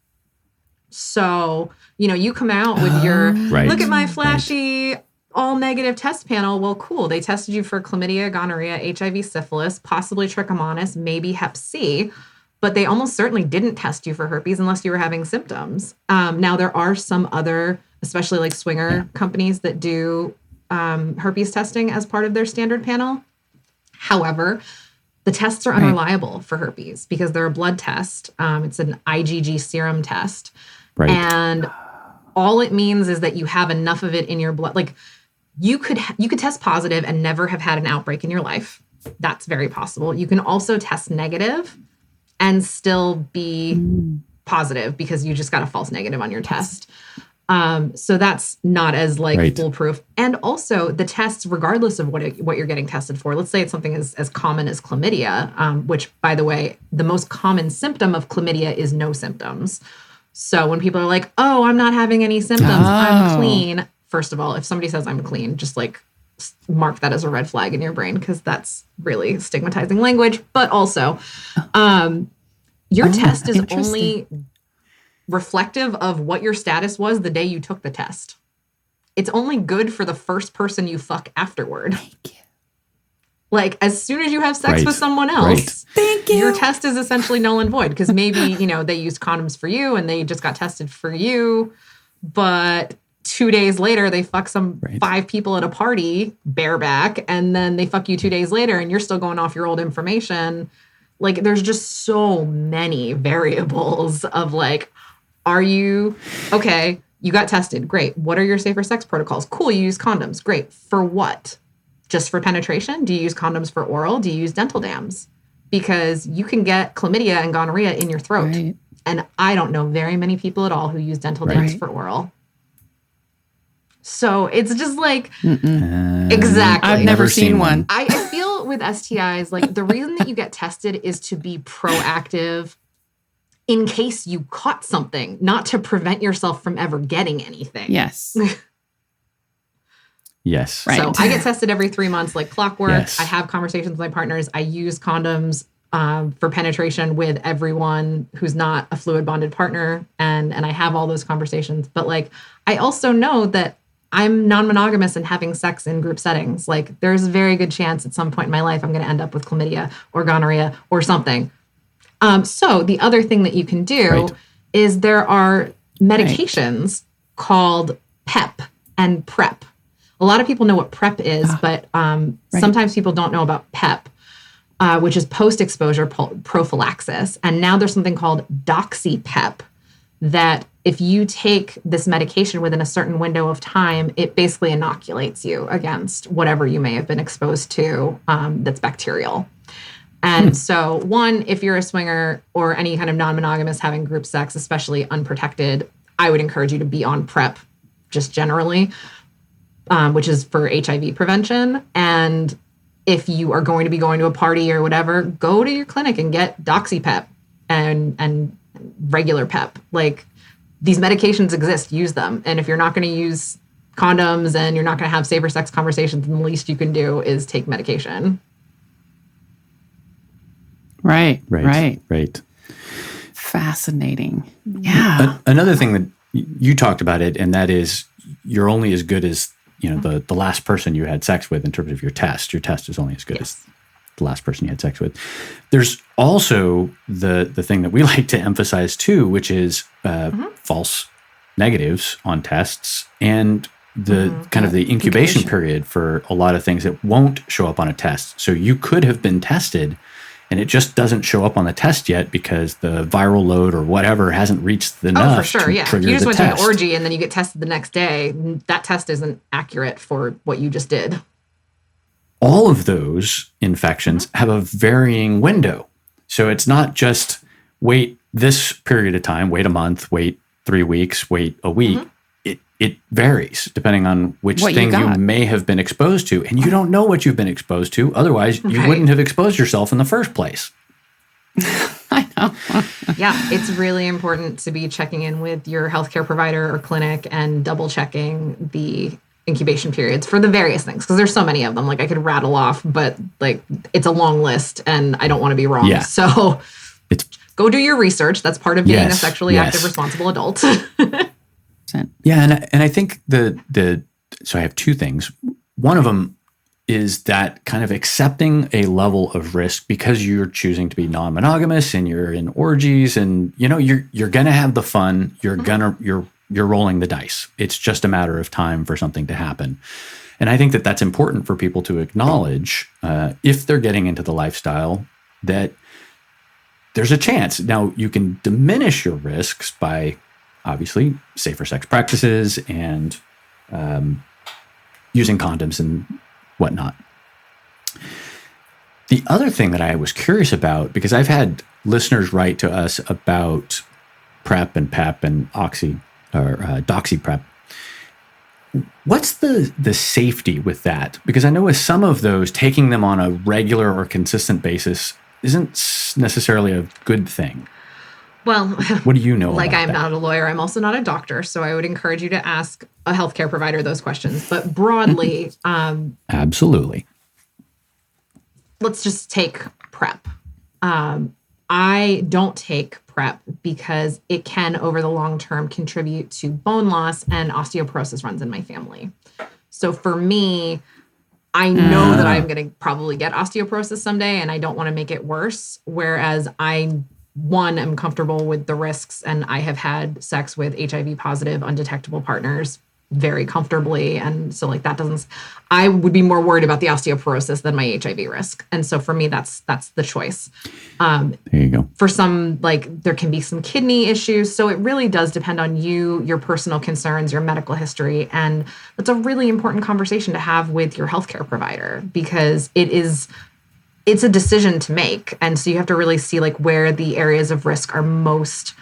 So, you come out with your, look at my flashy, all negative test panel. Well, cool. They tested you for chlamydia, gonorrhea, HIV, syphilis, possibly trichomonas, maybe hep C. But they almost certainly didn't test you for herpes unless you were having symptoms. Now, there are some other, especially swinger companies that do herpes testing as part of their standard panel. However, the tests are unreliable for herpes because they're a blood test. It's an IgG serum test. Right. And all it means is that you have enough of it in your blood. You could test positive and never have had an outbreak in your life. That's very possible. You can also test negative and still be positive because you just got a false negative on your test. So that's not as foolproof. And also the tests, regardless of what you're getting tested for, let's say it's something as common as chlamydia, which, by the way, the most common symptom of chlamydia is no symptoms. So when people are like, oh, I'm not having any symptoms, I'm clean. first of all, if somebody says I'm clean, just like mark that as a red flag in your brain, because that's really stigmatizing language. But also, your test is only reflective of what your status was the day you took the test. It's only good for the first person you fuck afterward. Thank you. Like, as soon as you have sex with someone else, Thank you. Your test is essentially null and void, because maybe, they used condoms for you and they just got tested for you. But 2 days later, they fuck some 5 people at a party bareback, and then they fuck you 2 days later and you're still going off your old information. Like, there's just so many variables of like, are you okay? You got tested. Great. What are your safer sex protocols? Cool. You use condoms. Great. For what? Just for penetration? Do you use condoms for oral? Do you use dental dams? Because you can get chlamydia and gonorrhea in your throat. Right. And I don't know very many people at all who use dental dams for oral. So it's just like, exactly. I've never seen one. I feel with STIs, like the reason that you get tested is to be proactive in case you caught something, not to prevent yourself from ever getting anything. Yes. Yes. Right. So I get tested every 3 months like clockwork. Yes. I have conversations with my partners. I use condoms for penetration with everyone who's not a fluid bonded partner. And I have all those conversations. But like, I also know that I'm non-monogamous and having sex in group settings. Like, there's a very good chance at some point in my life I'm going to end up with chlamydia or gonorrhea or something. So the other thing that you can do is there are medications called PEP and PrEP. A lot of people know what PrEP is, but sometimes people don't know about PEP, which is post-exposure prophylaxis. And now there's something called doxy-PEP that if you take this medication within a certain window of time, it basically inoculates you against whatever you may have been exposed to that's bacterial. And so, one, if you're a swinger or any kind of non-monogamous having group sex, especially unprotected, I would encourage you to be on PrEP just generally, which is for HIV prevention. And if you are going to be going to a party or whatever, go to your clinic and get doxy-PEP and regular PEP. Like, these medications exist, use them. And if you're not going to use condoms and you're not going to have safer sex conversations, then the least you can do is take medication. Right. Fascinating. Yeah. Another thing that you talked about it, and that is you're only as good as, the last person you had sex with in terms of your test. Your test is only as good as the last person you had sex with. There's also the thing that we like to emphasize too, which is false negatives on tests and the kind of the incubation period for a lot of things that won't show up on a test. So you could have been tested and it just doesn't show up on the test yet because the viral load or whatever hasn't reached the enough. Oh, for sure, to trigger you just the went test. to an orgy and then you get tested the next day. That test isn't accurate for what you just did. All of those infections have a varying window. So it's not just wait this period of time, wait a month, wait 3 weeks, wait a week. It varies depending on which thing you may have been exposed to. And you don't know what you've been exposed to. Otherwise, you wouldn't have exposed yourself in the first place. I know. Yeah, it's really important to be checking in with your healthcare provider or clinic and double checking the incubation periods for the various things, because there's so many of them. Like, I could rattle off, but like, it's a long list and I don't want to be wrong. Yeah. So go do your research. That's part of being a sexually active, responsible adult. Yeah, and I think so I have two things. One of them is that kind of accepting a level of risk because you're choosing to be non-monogamous and you're in orgies and you're gonna have the fun. You're rolling the dice. It's just a matter of time for something to happen. And I think that that's important for people to acknowledge if they're getting into the lifestyle that there's a chance. Now, you can diminish your risks by obviously safer sex practices and using condoms and whatnot. The other thing that I was curious about, because I've had listeners write to us about PrEP and PEP and doxy PrEP. What's the safety with that? Because I know with some of those, taking them on a regular or consistent basis isn't necessarily a good thing. Well, What do you know like about I'm that? not a lawyer. I'm also not a doctor. So I would encourage you to ask a healthcare provider those questions. But broadly, Absolutely. let's just take PrEP. I don't take PrEP because it can, over the long term, contribute to bone loss, and osteoporosis runs in my family. So for me, I know that I'm going to probably get osteoporosis someday, and I don't want to make it worse. Whereas am comfortable with the risks, and I have had sex with HIV positive, undetectable partners very comfortably. And so like I would be more worried about the osteoporosis than my HIV risk. And so for me, that's the choice. There you go. For some, like there can be some kidney issues. So it really does depend on you, your personal concerns, your medical history. And that's a really important conversation to have with your healthcare provider, because it's a decision to make. And so you have to really see like where the areas of risk are most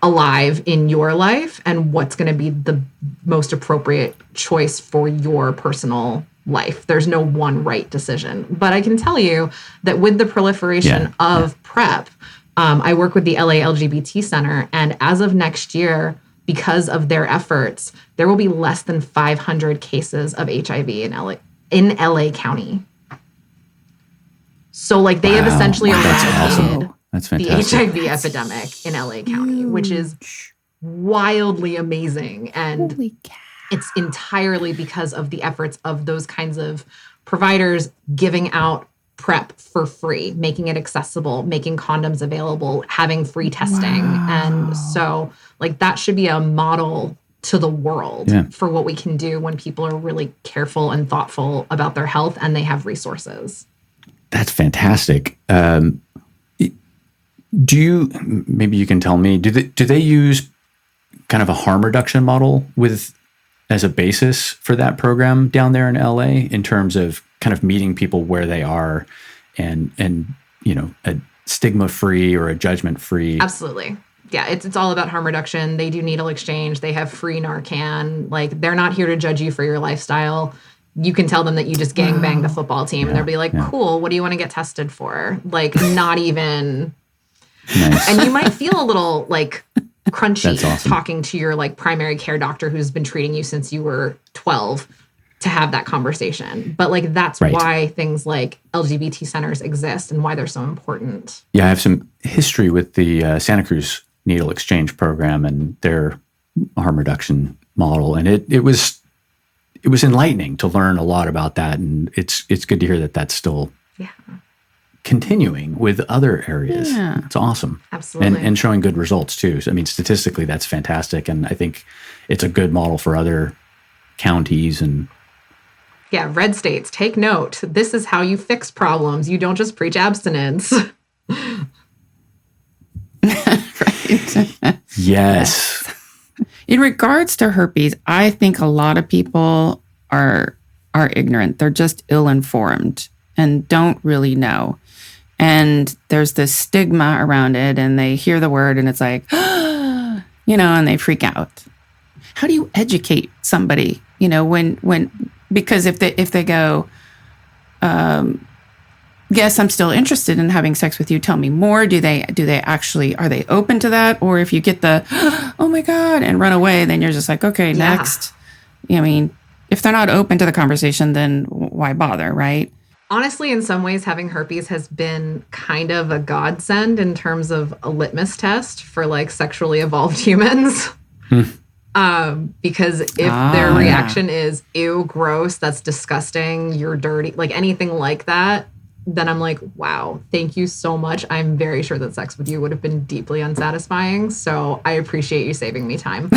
alive in your life and what's going to be the most appropriate choice for your personal life. There's no one right decision. But I can tell you that with the proliferation of PrEP, I work with the LA LGBT Center, and as of next year, because of their efforts, there will be less than 500 cases of HIV in LA County. So like they have essentially eradicated That's the fantastic. HIV epidemic in LA County, which is wildly amazing. And Holy cow. it's entirely because of the efforts of those kinds of providers giving out PrEP for free, making it accessible, making condoms available, having free testing. Wow. And so like that should be a model to the world for what we can do when people are really careful and thoughtful about their health and they have resources. That's fantastic. Maybe you can tell me, do they use kind of a harm reduction model as a basis for that program down there in LA in terms of kind of meeting people where they are and a stigma free or a judgment free? Absolutely. Yeah, it's all about harm reduction. They do needle exchange. They have free Narcan. Like they're not here to judge you for your lifestyle. You can tell them that you just gangbanged the football team and they'll be like, cool, what do you want to get tested for? Like not even... Nice. And you might feel a little like crunchy awesome. talking to your like primary care doctor who's been treating you since you were 12 to have that conversation. But like that's why things like LGBT centers exist and why they're so important. Yeah, I have some history with the Santa Cruz needle exchange program and their harm reduction model, and it was enlightening to learn a lot about that, and it's good to hear that that's still continuing with other areas. Yeah. It's awesome. Absolutely. And showing good results too. So, I mean, statistically, that's fantastic. And I think it's a good model for other counties. And yeah, red states, take note. This is how you fix problems. You don't just preach abstinence. yes. In regards to herpes, I think a lot of people are ignorant. They're just ill-informed and don't really know. And there's this stigma around it, and they hear the word and it's like, and they freak out. How do you educate somebody, because if they go, yes, I'm still interested in having sex with you, tell me more. Do they actually, are they open to that? Or if you get the, oh my God, and run away, then you're just like, okay, next. I mean, if they're not open to the conversation, then why bother, right? Honestly, in some ways, having herpes has been kind of a godsend in terms of a litmus test for like sexually evolved humans. Because if their reaction is, ew, gross, that's disgusting, you're dirty, like anything like that, then I'm like, wow, thank you so much. I'm very sure that sex with you would have been deeply unsatisfying. So I appreciate you saving me time.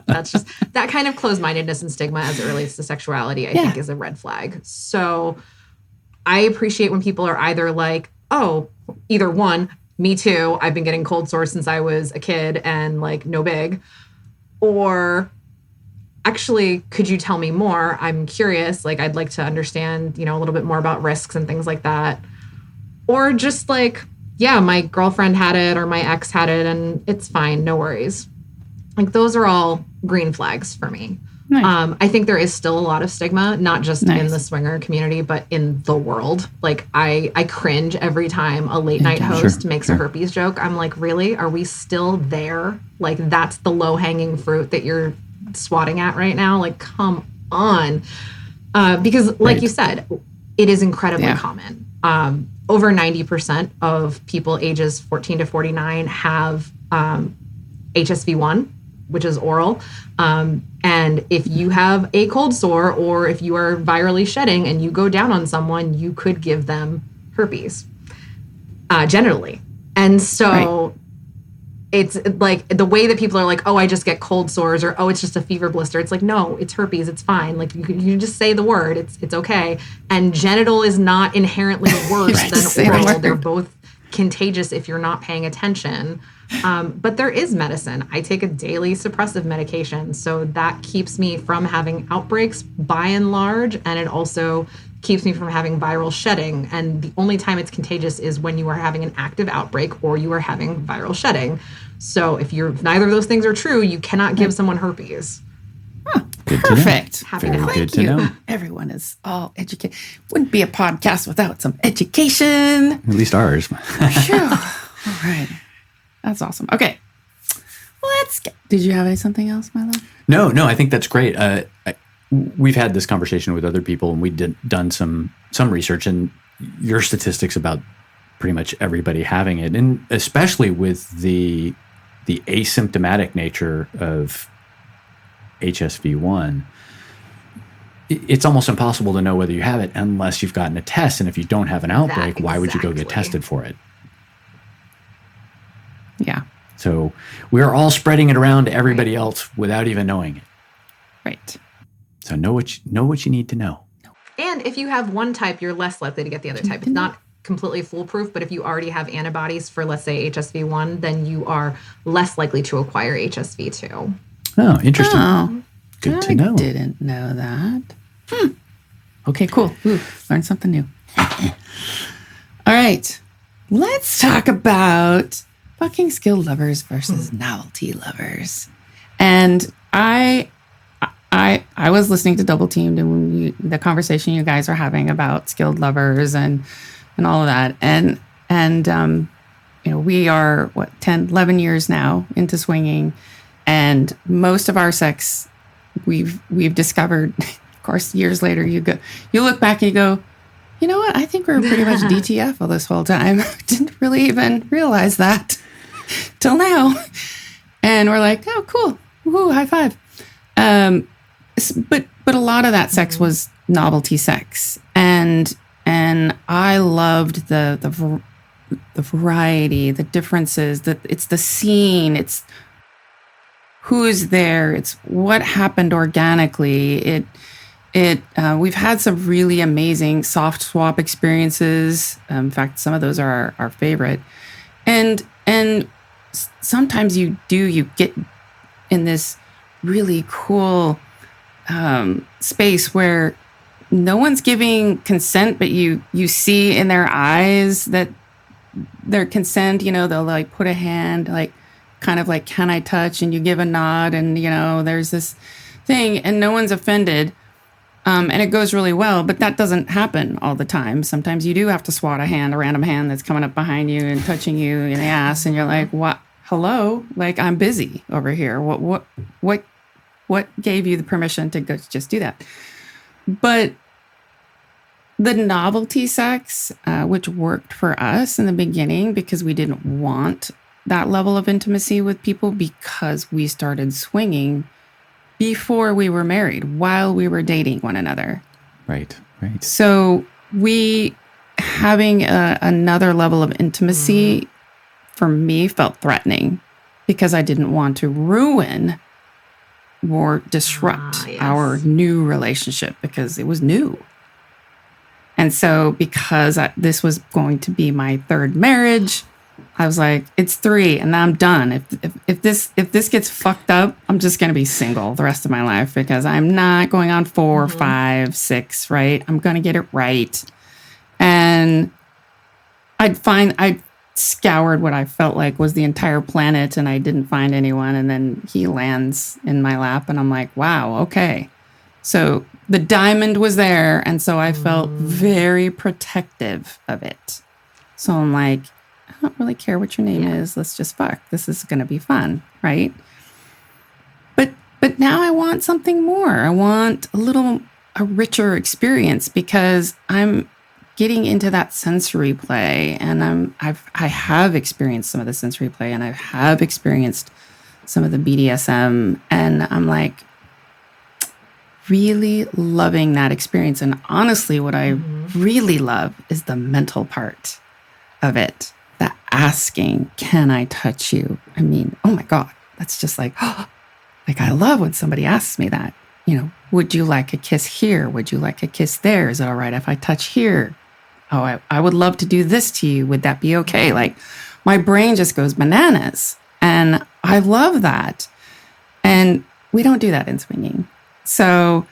That's just that kind of closed-mindedness and stigma as it relates to sexuality, I think is a red flag. So I appreciate when people are either like, oh, either one, me too, I've been getting cold sores since I was a kid and like no big, or actually, could you tell me more? I'm curious. Like, I'd like to understand, a little bit more about risks and things like that. Or just like, yeah, my girlfriend had it or my ex had it and it's fine. No worries. Like, those are all green flags for me. Nice. I think there is still a lot of stigma, not just in Nice. the swinger community, but in the world. Like I cringe every time a late night host makes a herpes joke. I'm like, really? Are we still there? Like, that's the low hanging fruit that you're swatting at right now? Like, come on. Because like you said, it is incredibly common. Over 90% of people ages 14 to 49 have HSV1, which is oral. And if you have a cold sore or if you are virally shedding and you go down on someone, you could give them herpes generally. And so it's like the way that people are like, oh, I just get cold sores, or, oh, it's just a fever blister. It's like, no, it's herpes. It's fine. Like you just say the word. It's okay. And genital is not inherently worse than oral. They're both contagious if you're not paying attention. But there is medicine. I take a daily suppressive medication. So that keeps me from having outbreaks by and large. And it also keeps me from having viral shedding. And the only time it's contagious is when you are having an active outbreak or you are having viral shedding. So if neither of those things are true, you cannot give someone herpes. Perfect. Happy to help. Good to know. Everyone is all educated. Wouldn't be a podcast without some education. At least ours. Phew. All right. That's awesome. Okay. Did you have something else, Milo? No, I think that's great. We've had this conversation with other people, and we've done some research, and your statistics about pretty much everybody having it, and especially with the asymptomatic nature of HSV1, it's almost impossible to know whether you have it unless you've gotten a test. And if you don't have an outbreak, why would you go get tested for it? Yeah. So we're all spreading it around to everybody else without even knowing it. Right. So know what you need to know. And if you have one type, you're less likely to get the other type. It's not completely foolproof, but if you already have antibodies for, let's say, HSV1, then you are less likely to acquire HSV2. Oh, interesting. Oh, Good to know. I didn't know that. Okay, cool. Ooh, learned something new. All right. Let's talk about fucking skilled lovers versus novelty lovers. And I was listening to Double Teamed and the conversation you guys are having about skilled lovers and all of that. And we are 10, 11 years now into swinging, and most of our sex we've discovered, of course, years later, you look back and you go, you know what? I think we were pretty much DTF all this whole time. Didn't really even realize that till now. And we're like, oh, cool. Woohoo, high five. But a lot of that sex was novelty sex. And I loved the variety, the differences, it's the scene, it's who's there, it's what happened organically. We've had some really amazing soft swap experiences. In fact, some of those are our favorite. And sometimes you get in this really cool space where no one's giving consent, but you see in their eyes that their consent, they'll like put a hand, like kind of like, can I touch? And you give a nod, and there's this thing, and no one's offended. And it goes really well, but that doesn't happen all the time. Sometimes you do have to swat a random hand that's coming up behind you and touching you in the ass, and you're like, what? Hello? Like, I'm busy over here. What gave you the permission to go just do that? But the novelty sex, which worked for us in the beginning because we didn't want that level of intimacy with people, because we started swinging before we were married, while we were dating one another. Right. So we having another level of intimacy for me felt threatening, because I didn't want to ruin or disrupt our new relationship, because it was new. And so because this was going to be my third marriage, I was like, it's 3 and I'm done. If this gets fucked up, I'm just going to be single the rest of my life, because I'm not going on 4, 5, 6, right? I'm going to get it right. And I'd scoured what I felt like was the entire planet and I didn't find anyone. And then he lands in my lap and I'm like, wow, okay. So the diamond was there. And so I felt very protective of it. So I'm like, I don't really care what your name is. Let's just fuck. This is going to be fun, right? But now I want something more. I want a richer experience because I'm getting into that sensory play, and I have experienced some of the sensory play, and I have experienced some of the BDSM, and I'm like really loving that experience. And honestly, what I really love is the mental part of it. The asking, can I touch you? I mean, oh my God, that's just like, like I love when somebody asks me that. You know, would you like a kiss here? Would you like a kiss there? Is it all right if I touch here? Oh, I would love to do this to you. Would that be okay? Like my brain just goes bananas. And I love that. And we don't do that in swinging. So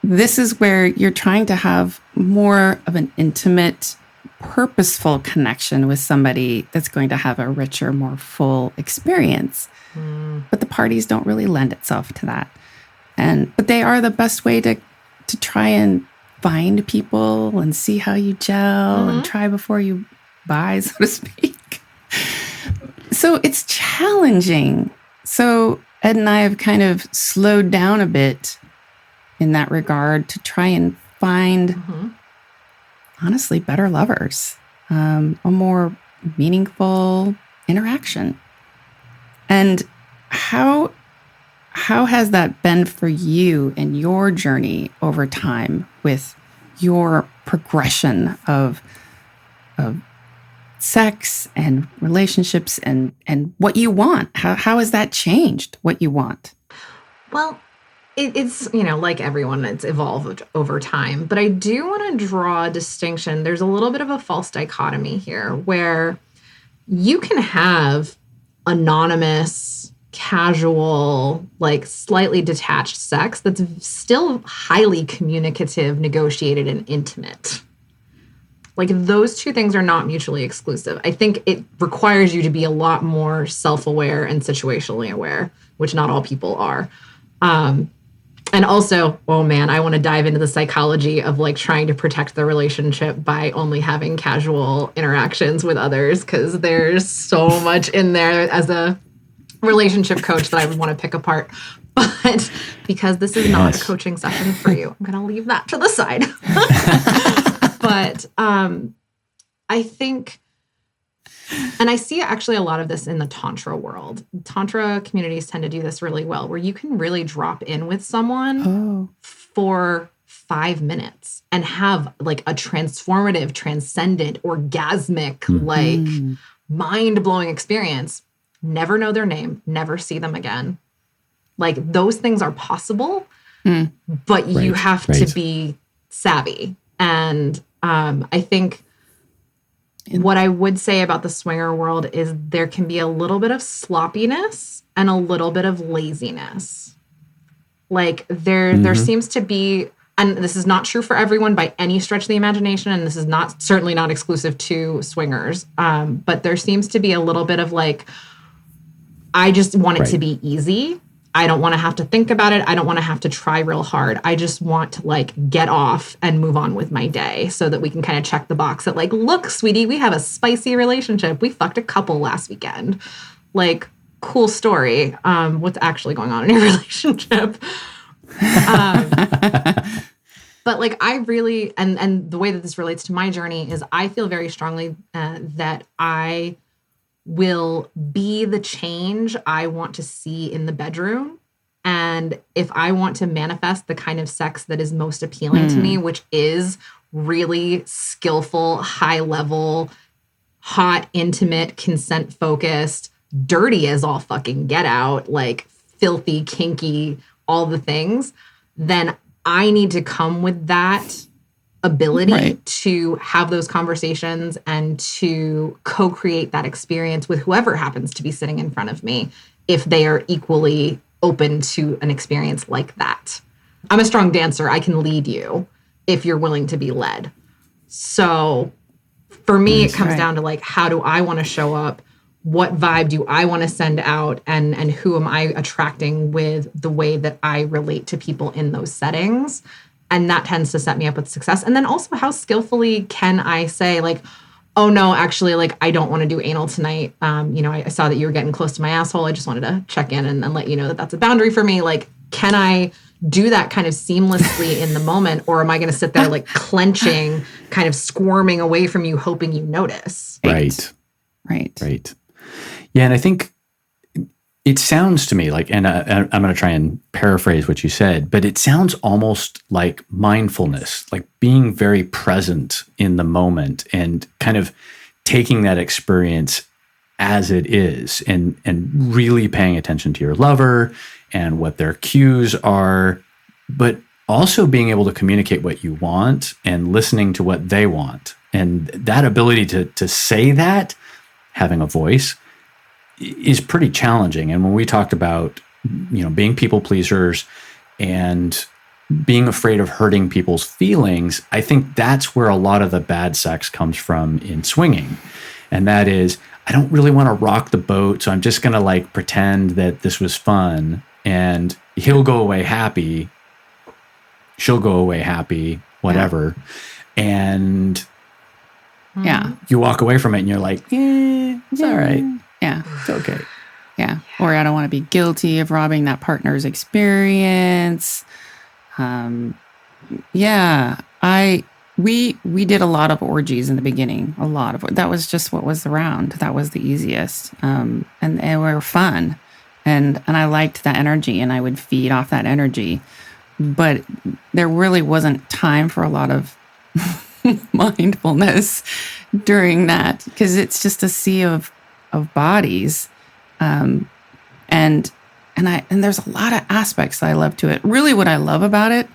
this is where you're trying to have more of an intimate, purposeful connection with somebody that's going to have a richer, more full experience. But the parties don't really lend itself to that. But they are the best way to try and find people and see how you gel and try before you buy, so to speak. So it's challenging. So Ed and I have kind of slowed down a bit in that regard to try and find, honestly, better lovers, a more meaningful interaction. And how has that been for you in your journey over time with your progression of sex and relationships and what you want? How has that changed what you want? Well, it's, like everyone, it's evolved over time. But I do want to draw a distinction. There's a little bit of a false dichotomy here where you can have anonymous, casual, like slightly detached sex that's still highly communicative, negotiated, and intimate. Like those two things are not mutually exclusive. I think it requires you to be a lot more self-aware and situationally aware, which not all people are. And also, oh man, I want to dive into the psychology of like trying to protect the relationship by only having casual interactions with others, because there's so much in there as a relationship coach that I would want to pick apart. But because this is not a coaching session for you, I'm going to leave that to the side. But I think, and I see actually a lot of this in the Tantra world. Tantra communities tend to do this really well, where you can really drop in with someone for 5 minutes and have like a transformative, transcendent, orgasmic, like mind-blowing experience. Never know their name, never see them again. Like those things are possible, but you have to be savvy. And I think what I would say about the swinger world is there can be a little bit of sloppiness and a little bit of laziness. Like there seems to be, and this is not true for everyone by any stretch of the imagination, and this is certainly not exclusive to swingers, but there seems to be a little bit of like, I just want it to be easy. I don't want to have to think about it. I don't want to have to try real hard. I just want to like get off and move on with my day so that we can kind of check the box that like, look, sweetie, we have a spicy relationship. We fucked a couple last weekend. Like, cool story. What's actually going on in your relationship? But like, I really, and the way that this relates to my journey is I feel very strongly that I will be the change I want to see in the bedroom. And if I want to manifest the kind of sex that is most appealing to me, which is really skillful, high level, hot, intimate, consent focused, dirty as all fucking get out, like filthy, kinky, all the things, then I need to come with that ability to have those conversations and to co-create that experience with whoever happens to be sitting in front of me if they are equally open to an experience like that. I'm a strong dancer. I can lead you if you're willing to be led. So For me, it comes down to like, how do I want to show up? What vibe do I want to send out? And who am I attracting with the way that I relate to people in those settings? And that tends to set me up with success. And then also, how skillfully can I say like, oh no, actually, like, I don't want to do anal tonight. I saw that you were getting close to my asshole. I just wanted to check in and let you know that that's a boundary for me. Like, can I do that kind of seamlessly in the moment? Or am I going to sit there like clenching, kind of squirming away from you, hoping you notice? Right. Right. Yeah. And I think it sounds to me like, and I'm going to try and paraphrase what you said, but it sounds almost like mindfulness, like being very present in the moment and kind of taking that experience as it is and really paying attention to your lover and what their cues are, but also being able to communicate what you want and listening to what they want. And that ability to say that, having a voice, is pretty challenging. And when we talked about, being people pleasers and being afraid of hurting people's feelings, I think that's where a lot of the bad sex comes from in swinging. And that is, I don't really want to rock the boat, so I'm just going to like pretend that this was fun, and he'll go away happy, she'll go away happy, whatever. Yeah. And you walk away from it and you're like, it's all right. Yeah. It's okay. Yeah. Or I don't want to be guilty of robbing that partner's experience. We did a lot of orgies in the beginning. That was just what was around. That was the easiest. And they were fun. And I liked that energy, and I would feed off that energy. But there really wasn't time for a lot of mindfulness during that, because it's just a sea of bodies. And there's a lot of aspects that I love to it. Really what I love about it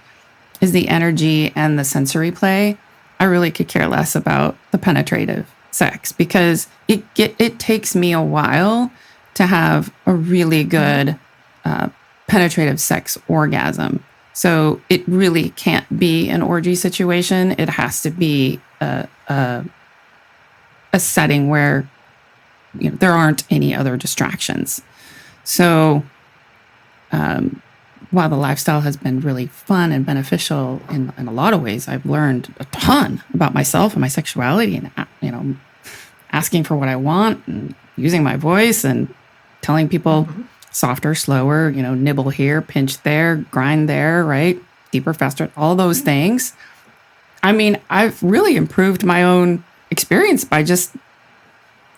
is the energy and the sensory play. I really could care less about the penetrative sex, because it takes me a while to have a really good penetrative sex orgasm. So it really can't be an orgy situation. It has to be a setting where there aren't any other distractions. So while the lifestyle has been really fun and beneficial in a lot of ways, I've learned a ton about myself and my sexuality, and asking for what I want and using my voice and telling people softer, slower, nibble here, pinch there, grind there, right? Deeper, faster, all those things. I mean, I've really improved my own experience by just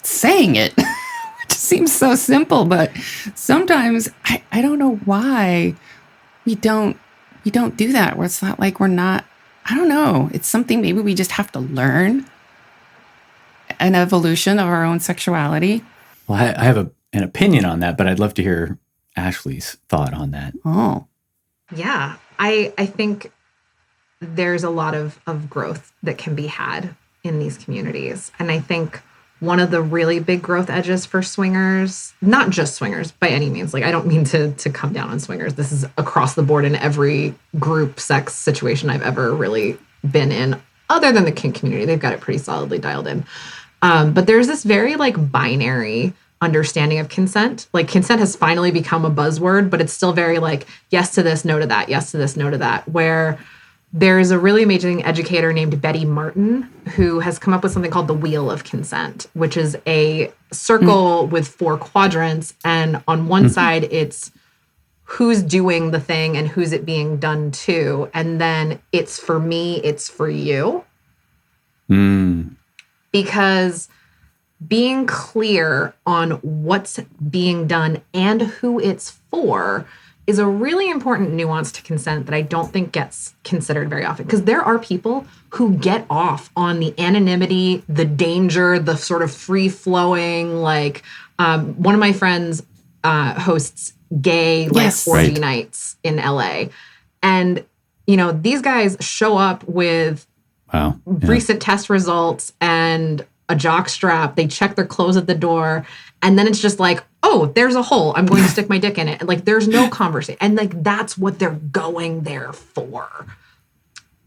saying it, which seems so simple, but sometimes I don't know why we don't do that, where it's not like we're not, I don't know. It's something maybe we just have to learn, an evolution of our own sexuality. Well, I have an opinion on that, but I'd love to hear Ashley's thought on that. Oh, yeah. I think there's a lot of growth that can be had in these communities. And I think one of the really big growth edges for swingers, not just swingers by any means, like I don't mean to come down on swingers. This is across the board in every group sex situation I've ever really been in, other than the kink community. They've got it pretty solidly dialed in. But there's this very like binary understanding of consent. Like consent has finally become a buzzword, but it's still very like, yes to this, no to that, yes to this, no to that, where there's a really amazing educator named Betty Martin who has come up with something called the Wheel of Consent, which is a circle with 4 quadrants. And on one side, it's who's doing the thing and who's it being done to. And then it's for me, it's for you. Because being clear on what's being done and who it's for is a really important nuance to consent that I don't think gets considered very often. Because there are people who get off on the anonymity, the danger, the sort of free-flowing, like one of my friends hosts gay orgy nights in LA. And, these guys show up with recent test results and a jock strap. They check their clothes at the door. And then it's just like, oh, there's a hole. I'm going to stick my dick in it. And like, there's no conversation. And like, that's what they're going there for.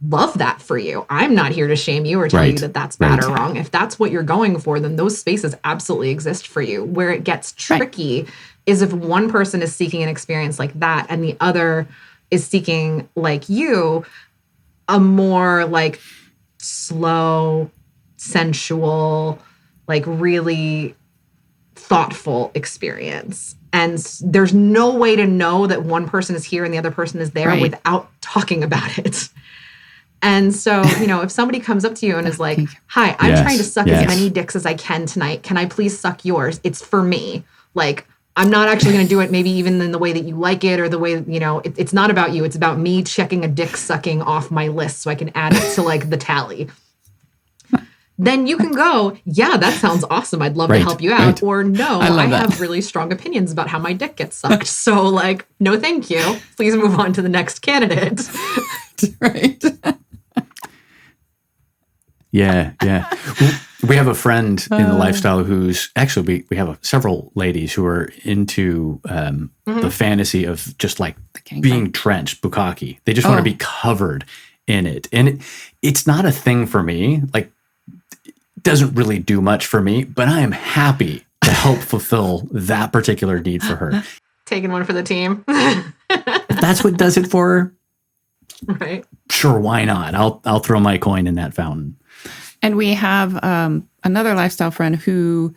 love that for you. I'm not here to shame you or tell you that that's bad or wrong. If that's what you're going for, then those spaces absolutely exist for you. Where it gets tricky is if one person is seeking an experience like that and the other is seeking, like you, a more like slow, sensual, like really thoughtful experience. And there's no way to know that one person is here and the other person is there without talking about it. And so, you know, if somebody comes up to you and is like, hi, I'm trying to suck as many dicks as I can tonight. Can I please suck yours? It's for me. Like, I'm not actually going to do it maybe even in the way that you like it or the way, you know, it's not about you. It's about me checking a dick sucking off my list so I can add it to like the tally. Then you can go, yeah, that sounds awesome. I'd love to help you out. Or no, I have really strong opinions about how my dick gets sucked. So like, no, thank you. Please move on to the next candidate. Right. Yeah. We have a friend in the lifestyle who's actually, we have several ladies who are into the fantasy of just like being drenched, bukkake. They just want to be covered in it. And it's not a thing for me. Like, doesn't really do much for me, but I am happy to help fulfill that particular need for her. Taking one for the team. If that's what does it for her, right? Sure, why not? I'll throw my coin in that fountain. And we have another lifestyle friend who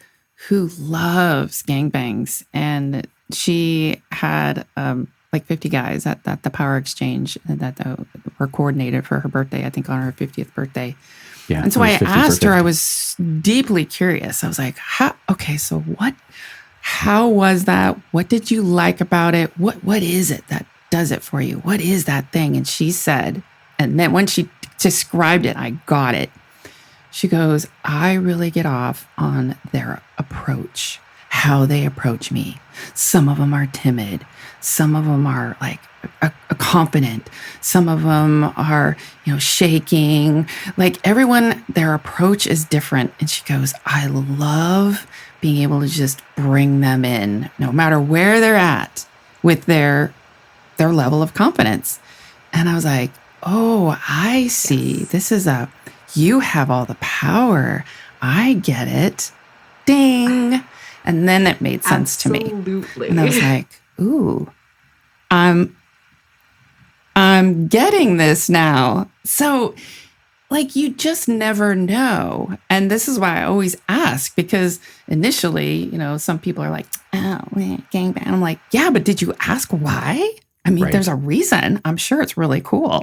loves gangbangs, and she had like 50 guys at the Power Exchange that were coordinated for her birthday. I think on her 50th birthday. Yeah, and so I asked her, I was deeply curious. I was like, how was that? What did you like about it? What is it that does it for you? What is that thing? And she said, and then when she described it, I got it. She goes, I really get off on their approach, how they approach me. Some of them are timid. Some of them are like confident. Some of them are, you know, shaking. Like everyone, their approach is different. And she goes, I love being able to just bring them in, no matter where they're at, with their level of confidence. And I was like, oh, I see. This is you have all the power. I get it. Ding. And then it made sense to me. And I was like, ooh, I'm getting this now. So like, you just never know. And this is why I always ask, because initially, you know, some people are like, oh, gangbang. I'm like, yeah, but did you ask why? I mean, there's a reason. I'm sure it's really cool.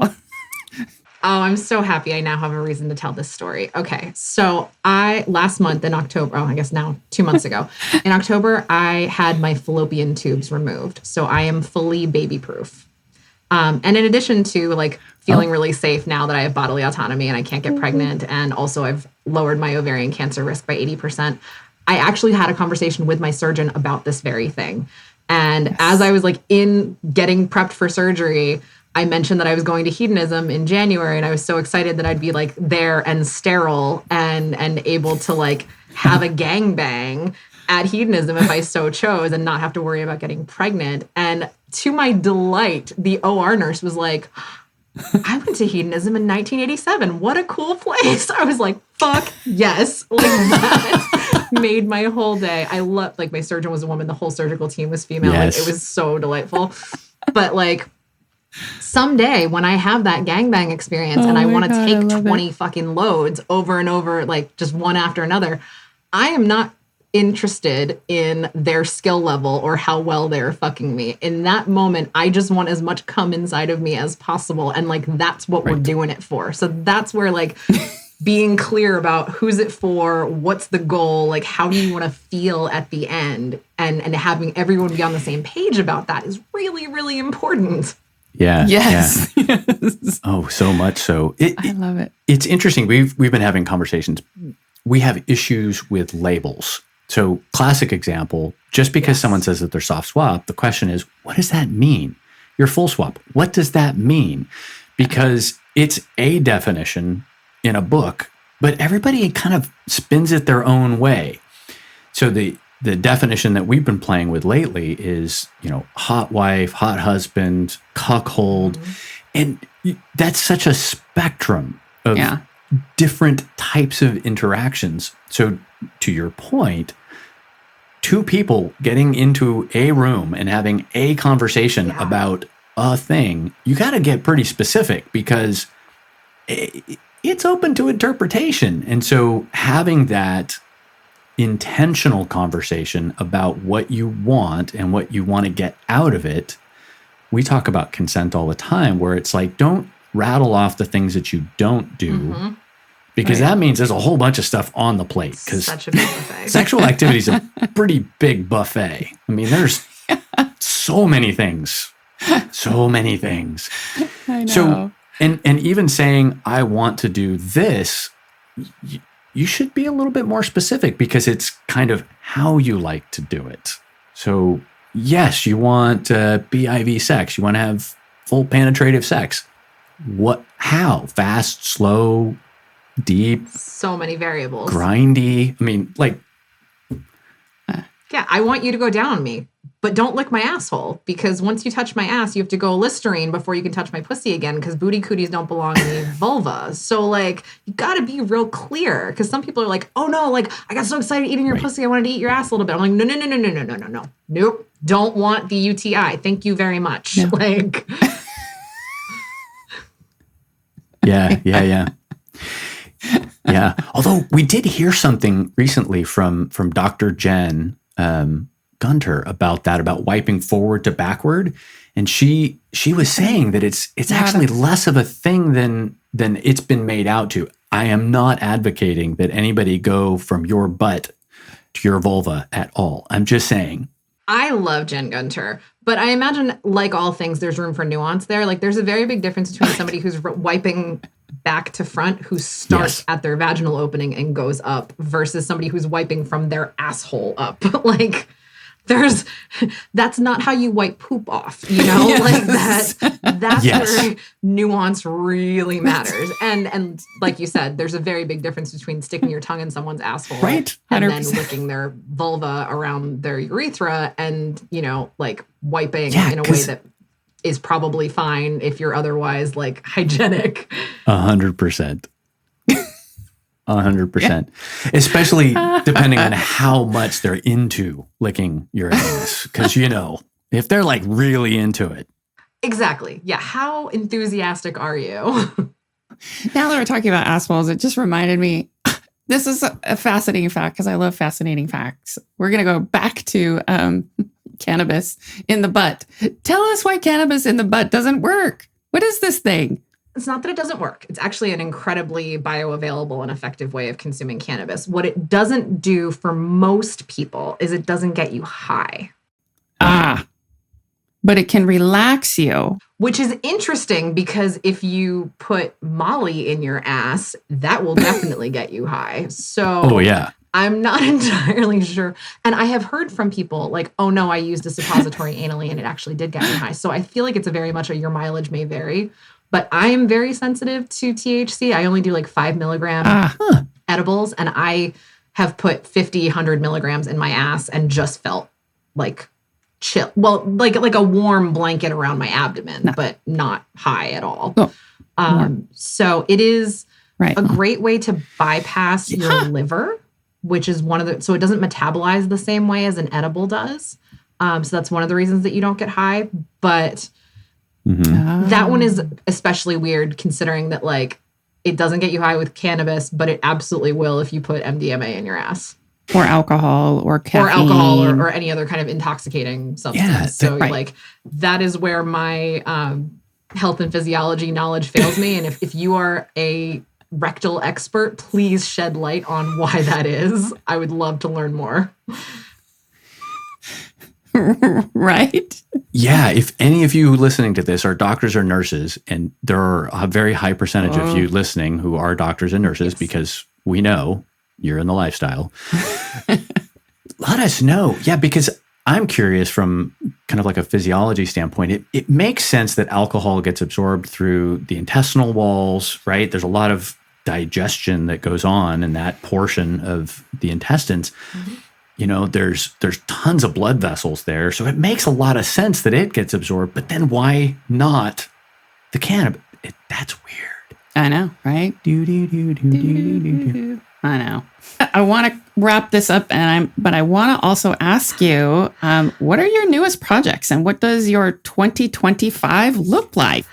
Oh, I'm so happy I now have a reason to tell this story. Okay. So last month in October, I guess now 2 months ago, in October, I had my fallopian tubes removed. So I am fully baby proof. And in addition to like feeling really safe now that I have bodily autonomy and I can't get pregnant, and also I've lowered my ovarian cancer risk by 80%, I actually had a conversation with my surgeon about this very thing. And as I was like in getting prepped for surgery, I mentioned that I was going to hedonism in January, and I was so excited that I'd be like there and sterile and able to like have a gangbang at hedonism if I so chose and not have to worry about getting pregnant. And to my delight, the OR nurse was like, I went to hedonism in 1987. What a cool place. I was like, fuck yes. Like that made my whole day. I loved, like, my surgeon was a woman. The whole surgical team was female. Yes. Like, it was so delightful. But like, someday when I have that gangbang experience and I want to take 20 fucking loads over and over, like just one after another, I am not interested in their skill level or how well they're fucking me. In that moment, I just want as much cum inside of me as possible. And like, that's what we're doing it for. So that's where like being clear about who's it for, what's the goal, like how do you want to feel at the end, and having everyone be on the same page about that is really, really important. Yeah. Yes. Yeah. Yes. Oh, so much so. I love it. It's interesting. We've been having conversations. We have issues with labels. So classic example, just because someone says that they're soft swap, the question is, what does that mean? You're full swap. What does that mean? Because it's a definition in a book, but everybody kind of spins it their own way. So the definition that we've been playing with lately is, you know, hot wife, hot husband, cuckold. And that's such a spectrum of different types of interactions. So to your point, two people getting into a room and having a conversation about a thing, you got to get pretty specific because it's open to interpretation. And so having that intentional conversation about what you want and what you want to get out of it. We talk about consent all the time, where it's like, don't rattle off the things that you don't do, because that means there's a whole bunch of stuff on the plate. Because such a big buffet. Sexual activity is a pretty big buffet. I mean, there's so many things, so many things. I know. So, and even saying, I want to do this, you should be a little bit more specific, because it's kind of how you like to do it. So yes, you want BIV sex. You want to have full penetrative sex. What? How? Fast, slow, deep? So many variables. Grindy. I mean, like. Yeah, I want you to go down on me, but don't lick my asshole, because once you touch my ass, you have to go Listerine before you can touch my pussy again, because booty cooties don't belong in the vulva. So, like, you got to be real clear, because some people are like, oh, no, like, I got so excited eating your pussy, I wanted to eat your ass a little bit. I'm like, no. Nope. Don't want the UTI. Thank you very much. No. Like. Yeah. Yeah. Although we did hear something recently from Dr. Jen Gunter about wiping forward to backward. And she was saying that it's actually less of a thing than it's been made out to. I am not advocating that anybody go from your butt to your vulva at all. I'm just saying. I love Jen Gunter, but I imagine, like all things, there's room for nuance there. Like, there's a very big difference between somebody who's wiping back to front, who starts at their vaginal opening and goes up, versus somebody who's wiping from their asshole up. Like, that's not how you wipe poop off, you know? Yes. Like that's where nuance really matters. And like you said, there's a very big difference between sticking your tongue in someone's asshole and 100%. Then licking their vulva around their urethra and, you know, like wiping in a way that is probably fine if you're otherwise like hygienic. 100%. 100%. Especially depending on how much they're into licking your anus. Because, you know, if they're like really into it. Exactly. Yeah. How enthusiastic are you? Now that we're talking about assholes, it just reminded me, this is a fascinating fact, because I love fascinating facts. We're going to go back to cannabis in the butt. Tell us why cannabis in the butt doesn't work. What is this thing? It's not that it doesn't work. It's actually an incredibly bioavailable and effective way of consuming cannabis. What it doesn't do for most people is it doesn't get you high. But it can relax you. Which is interesting, because if you put Molly in your ass, that will definitely get you high. So I'm not entirely sure. And I have heard from people like, oh no, I used a suppository anally and it actually did get me high. So I feel like it's a very much your mileage may vary. But I am very sensitive to THC. I only do like 5 milligram edibles. And I have put 50, 100 milligrams in my ass and just felt like chill. Well, like a warm blanket around my abdomen, but not high at all. So it is a great way to bypass your liver, which is so it doesn't metabolize the same way as an edible does. So that's one of the reasons that you don't get high. But that one is especially weird, considering that like it doesn't get you high with cannabis, but it absolutely will if you put MDMA in your ass. Or alcohol or caffeine. Or alcohol or any other kind of intoxicating substance. So like that is where my health and physiology knowledge fails me. And if you are a rectal expert, please shed light on why that is. I would love to learn more. Right? Yeah, if any of you listening to this are doctors or nurses, and there are a very high percentage of you listening who are doctors and nurses, because we know you're in the lifestyle, let us know. Yeah, because I'm curious from kind of like a physiology standpoint. It makes sense that alcohol gets absorbed through the intestinal walls, right? There's a lot of digestion that goes on in that portion of the intestines. You know, there's tons of blood vessels there. So it makes a lot of sense that it gets absorbed. But then why not The cannabis, that's weird. I know, right? I know. I want to wrap this up, but I want to also ask you, what are your newest projects and what does your 2025 look like?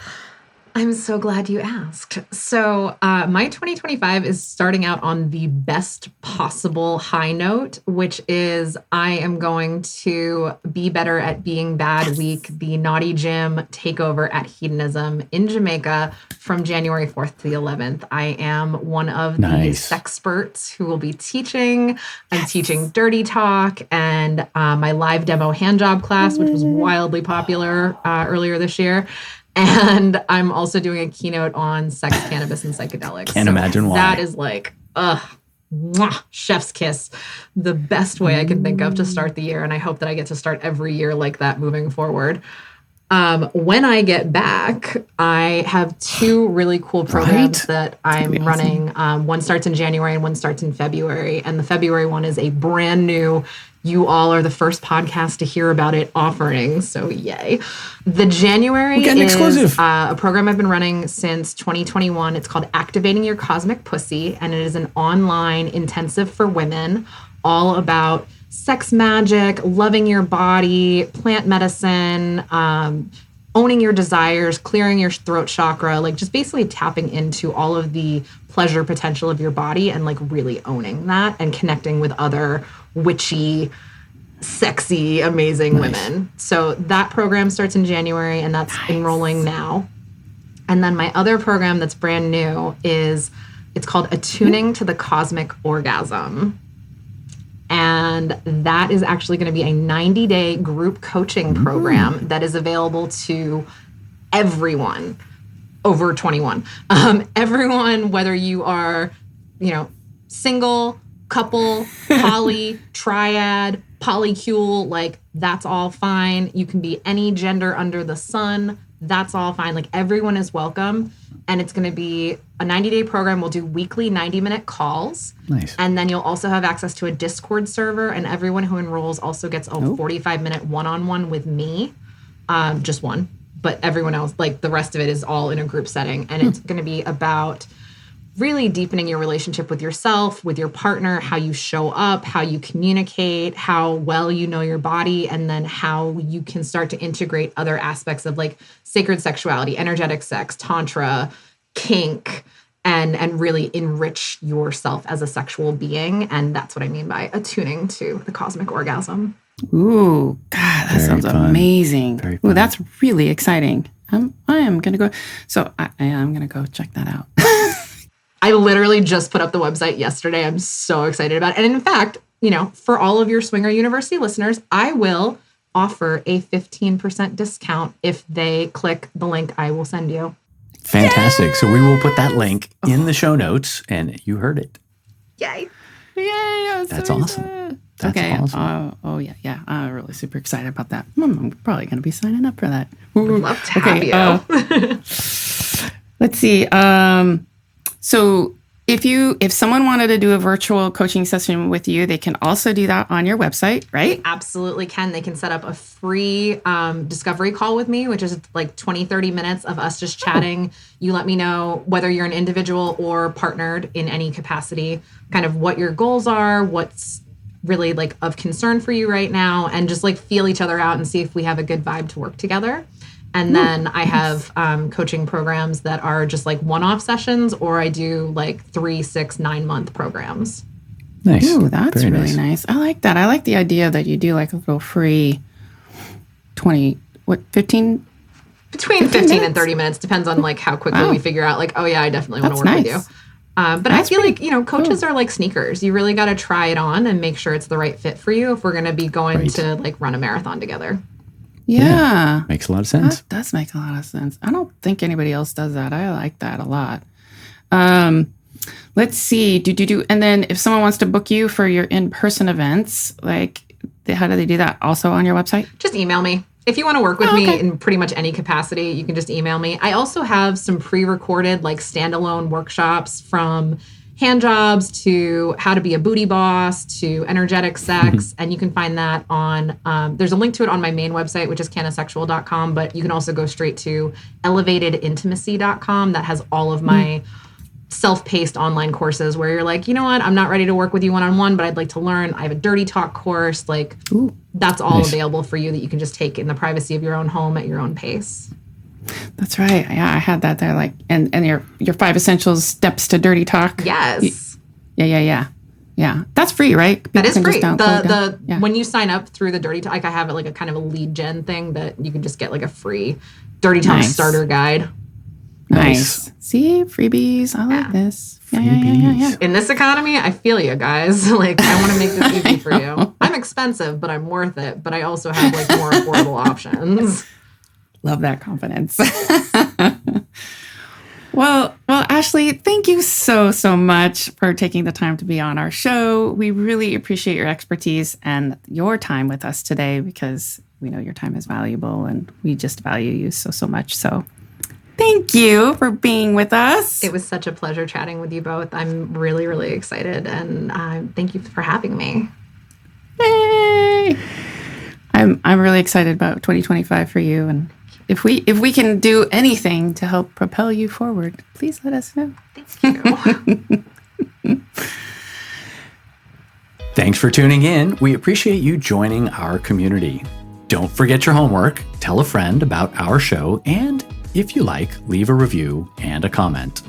I'm so glad you asked. So my 2025 is starting out on the best possible high note, which is I am going to Be Better at Being Bad Week, the Naughty Gym takeover at Hedonism in Jamaica from January 4th to the 11th. I am one of the sexperts who will be teaching. I'm teaching Dirty Talk and my live demo handjob class, which was wildly popular earlier this year. And I'm also doing a keynote on sex, cannabis, and psychedelics. Can't imagine why. That is like, chef's kiss. The best way I can think of to start the year. And I hope that I get to start every year like that moving forward. When I get back, I have two really cool programs that I'm running. One starts in January and one starts in February. And the February one is a brand new, you all are the first podcast to hear about it offering. So yay. The January is a program I've been running since 2021. It's called Activating Your Cosmic Pussy. And it is an online intensive for women all about sex magic, loving your body, plant medicine, owning your desires, clearing your throat chakra, like just basically tapping into all of the pleasure potential of your body and like really owning that and connecting with other witchy, sexy, amazing women. So that program starts in January and that's enrolling now. And then my other program that's brand new it's called Attuning to the Cosmic Orgasm. And that is actually going to be a 90-day group coaching program that is available to everyone over 21. Everyone, whether you are, single, couple, poly, triad, polycule, like that's all fine. You can be any gender under the sun. That's all fine. Like everyone is welcome. And it's going to be a 90-day program. We'll do weekly 90-minute calls. Nice. And then you'll also have access to a Discord server. And everyone who enrolls also gets a 45-minute one-on-one with me. Just one. But everyone else, like the rest of it is all in a group setting. And it's going to be about really deepening your relationship with yourself, with your partner, how you show up, how you communicate, how well you know your body, and then how you can start to integrate other aspects of like sacred sexuality, energetic sex, tantra, kink, and really enrich yourself as a sexual being. And that's what I mean by attuning to the cosmic orgasm. Ooh, God, that sounds amazing. Ooh, that's really exciting. I am going to go. So I am going to go check that out. I literally just put up the website yesterday. I'm so excited about it. And in fact, for all of your Swinger University listeners, I will offer a 15% discount if they click the link I will send you. Fantastic. Yay! So we will put that link in the show notes and you heard it. Yay. Yay. That's awesome. That's awesome. Yeah. I'm really super excited about that. I'm probably going to be signing up for that. Would love to have you. Let's see. So if someone wanted to do a virtual coaching session with you, they can also do that on your website, right? Absolutely can. They can set up a free discovery call with me, which is like 20, 30 minutes of us just chatting. You let me know whether you're an individual or partnered in any capacity, kind of what your goals are, what's really like of concern for you right now, and just like feel each other out and see if we have a good vibe to work together. And then I have coaching programs that are just like one-off sessions, or I do like 3, 6, 9-month programs. Nice. Ooh, that's Very really nice. I like that. I like the idea that you do like a little free 15? Between 15 and 30 minutes. Depends on like how quickly we figure out like, oh yeah, I definitely want to work with you. But I feel like, coaches are like sneakers. You really got to try it on and make sure it's the right fit for you if we're going to be going to like run a marathon together. Yeah. Makes a lot of sense. That does make a lot of sense. I don't think anybody else does that. I like that a lot. Let's see. And then if someone wants to book you for your in-person events, like how do they do that? Also on your website? Just email me. If you want to work with me in pretty much any capacity, you can just email me. I also have some pre-recorded like standalone workshops from hand jobs to how to be a booty boss to energetic sex. And you can find that on, there's a link to it on my main website, which is cannasexual.com, but you can also go straight to elevatedintimacy.com. That has all of my self-paced online courses where you're like, you know what, I'm not ready to work with you one-on-one, but I'd like to learn. I have a dirty talk course. Like, that's all available for you that you can just take in the privacy of your own home at your own pace. That's right. Yeah, I had that there. Like, and your 5 essential steps to dirty talk. Yes. Yeah. That's free, right? That is free. When you sign up through the dirty talk, like I have it like a kind of a lead gen thing that you can just get like a free dirty talk starter guide. Nice. See, freebies. I like this. Yeah. In this economy, I feel you guys. Like, I want to make this easy for you. I'm expensive, but I'm worth it. But I also have like more affordable options. Love that confidence. Well, Ashley, thank you so much for taking the time to be on our show. We really appreciate your expertise and your time with us today because we know your time is valuable and we just value you so much. So thank you for being with us. It was such a pleasure chatting with you both. I'm really, really excited. And thank you for having me. Yay! I'm really excited about 2025 for you. And if we can do anything to help propel you forward, please let us know. Thank you. Thanks for tuning in. We appreciate you joining our community. Don't forget your homework, tell a friend about our show, and if you like, leave a review and a comment.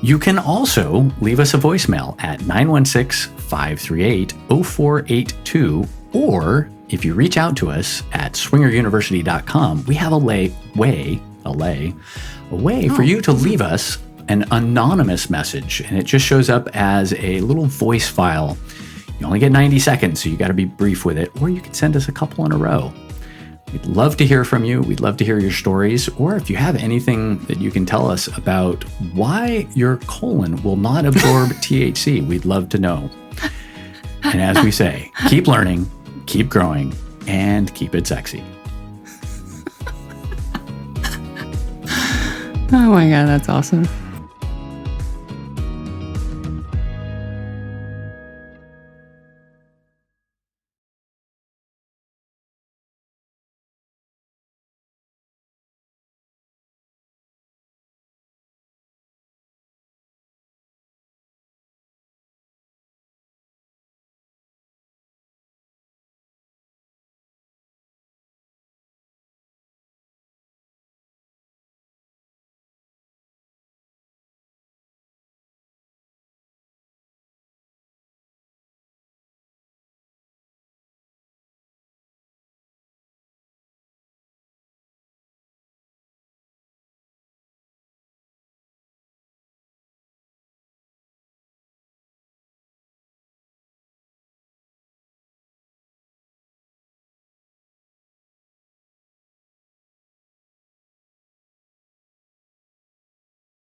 You can also leave us a voicemail at 916-538-0482, or if you reach out to us at swingeruniversity.com, we have a way for you to leave us an anonymous message, and it just shows up as a little voice file. You only get 90 seconds, so you got to be brief with it, or you can send us a couple in a row. We'd love to hear from you. We'd love to hear your stories, or if you have anything that you can tell us about why your colon will not absorb THC, we'd love to know. And as we say, keep learning, keep growing, and keep it sexy. Oh my God, that's awesome.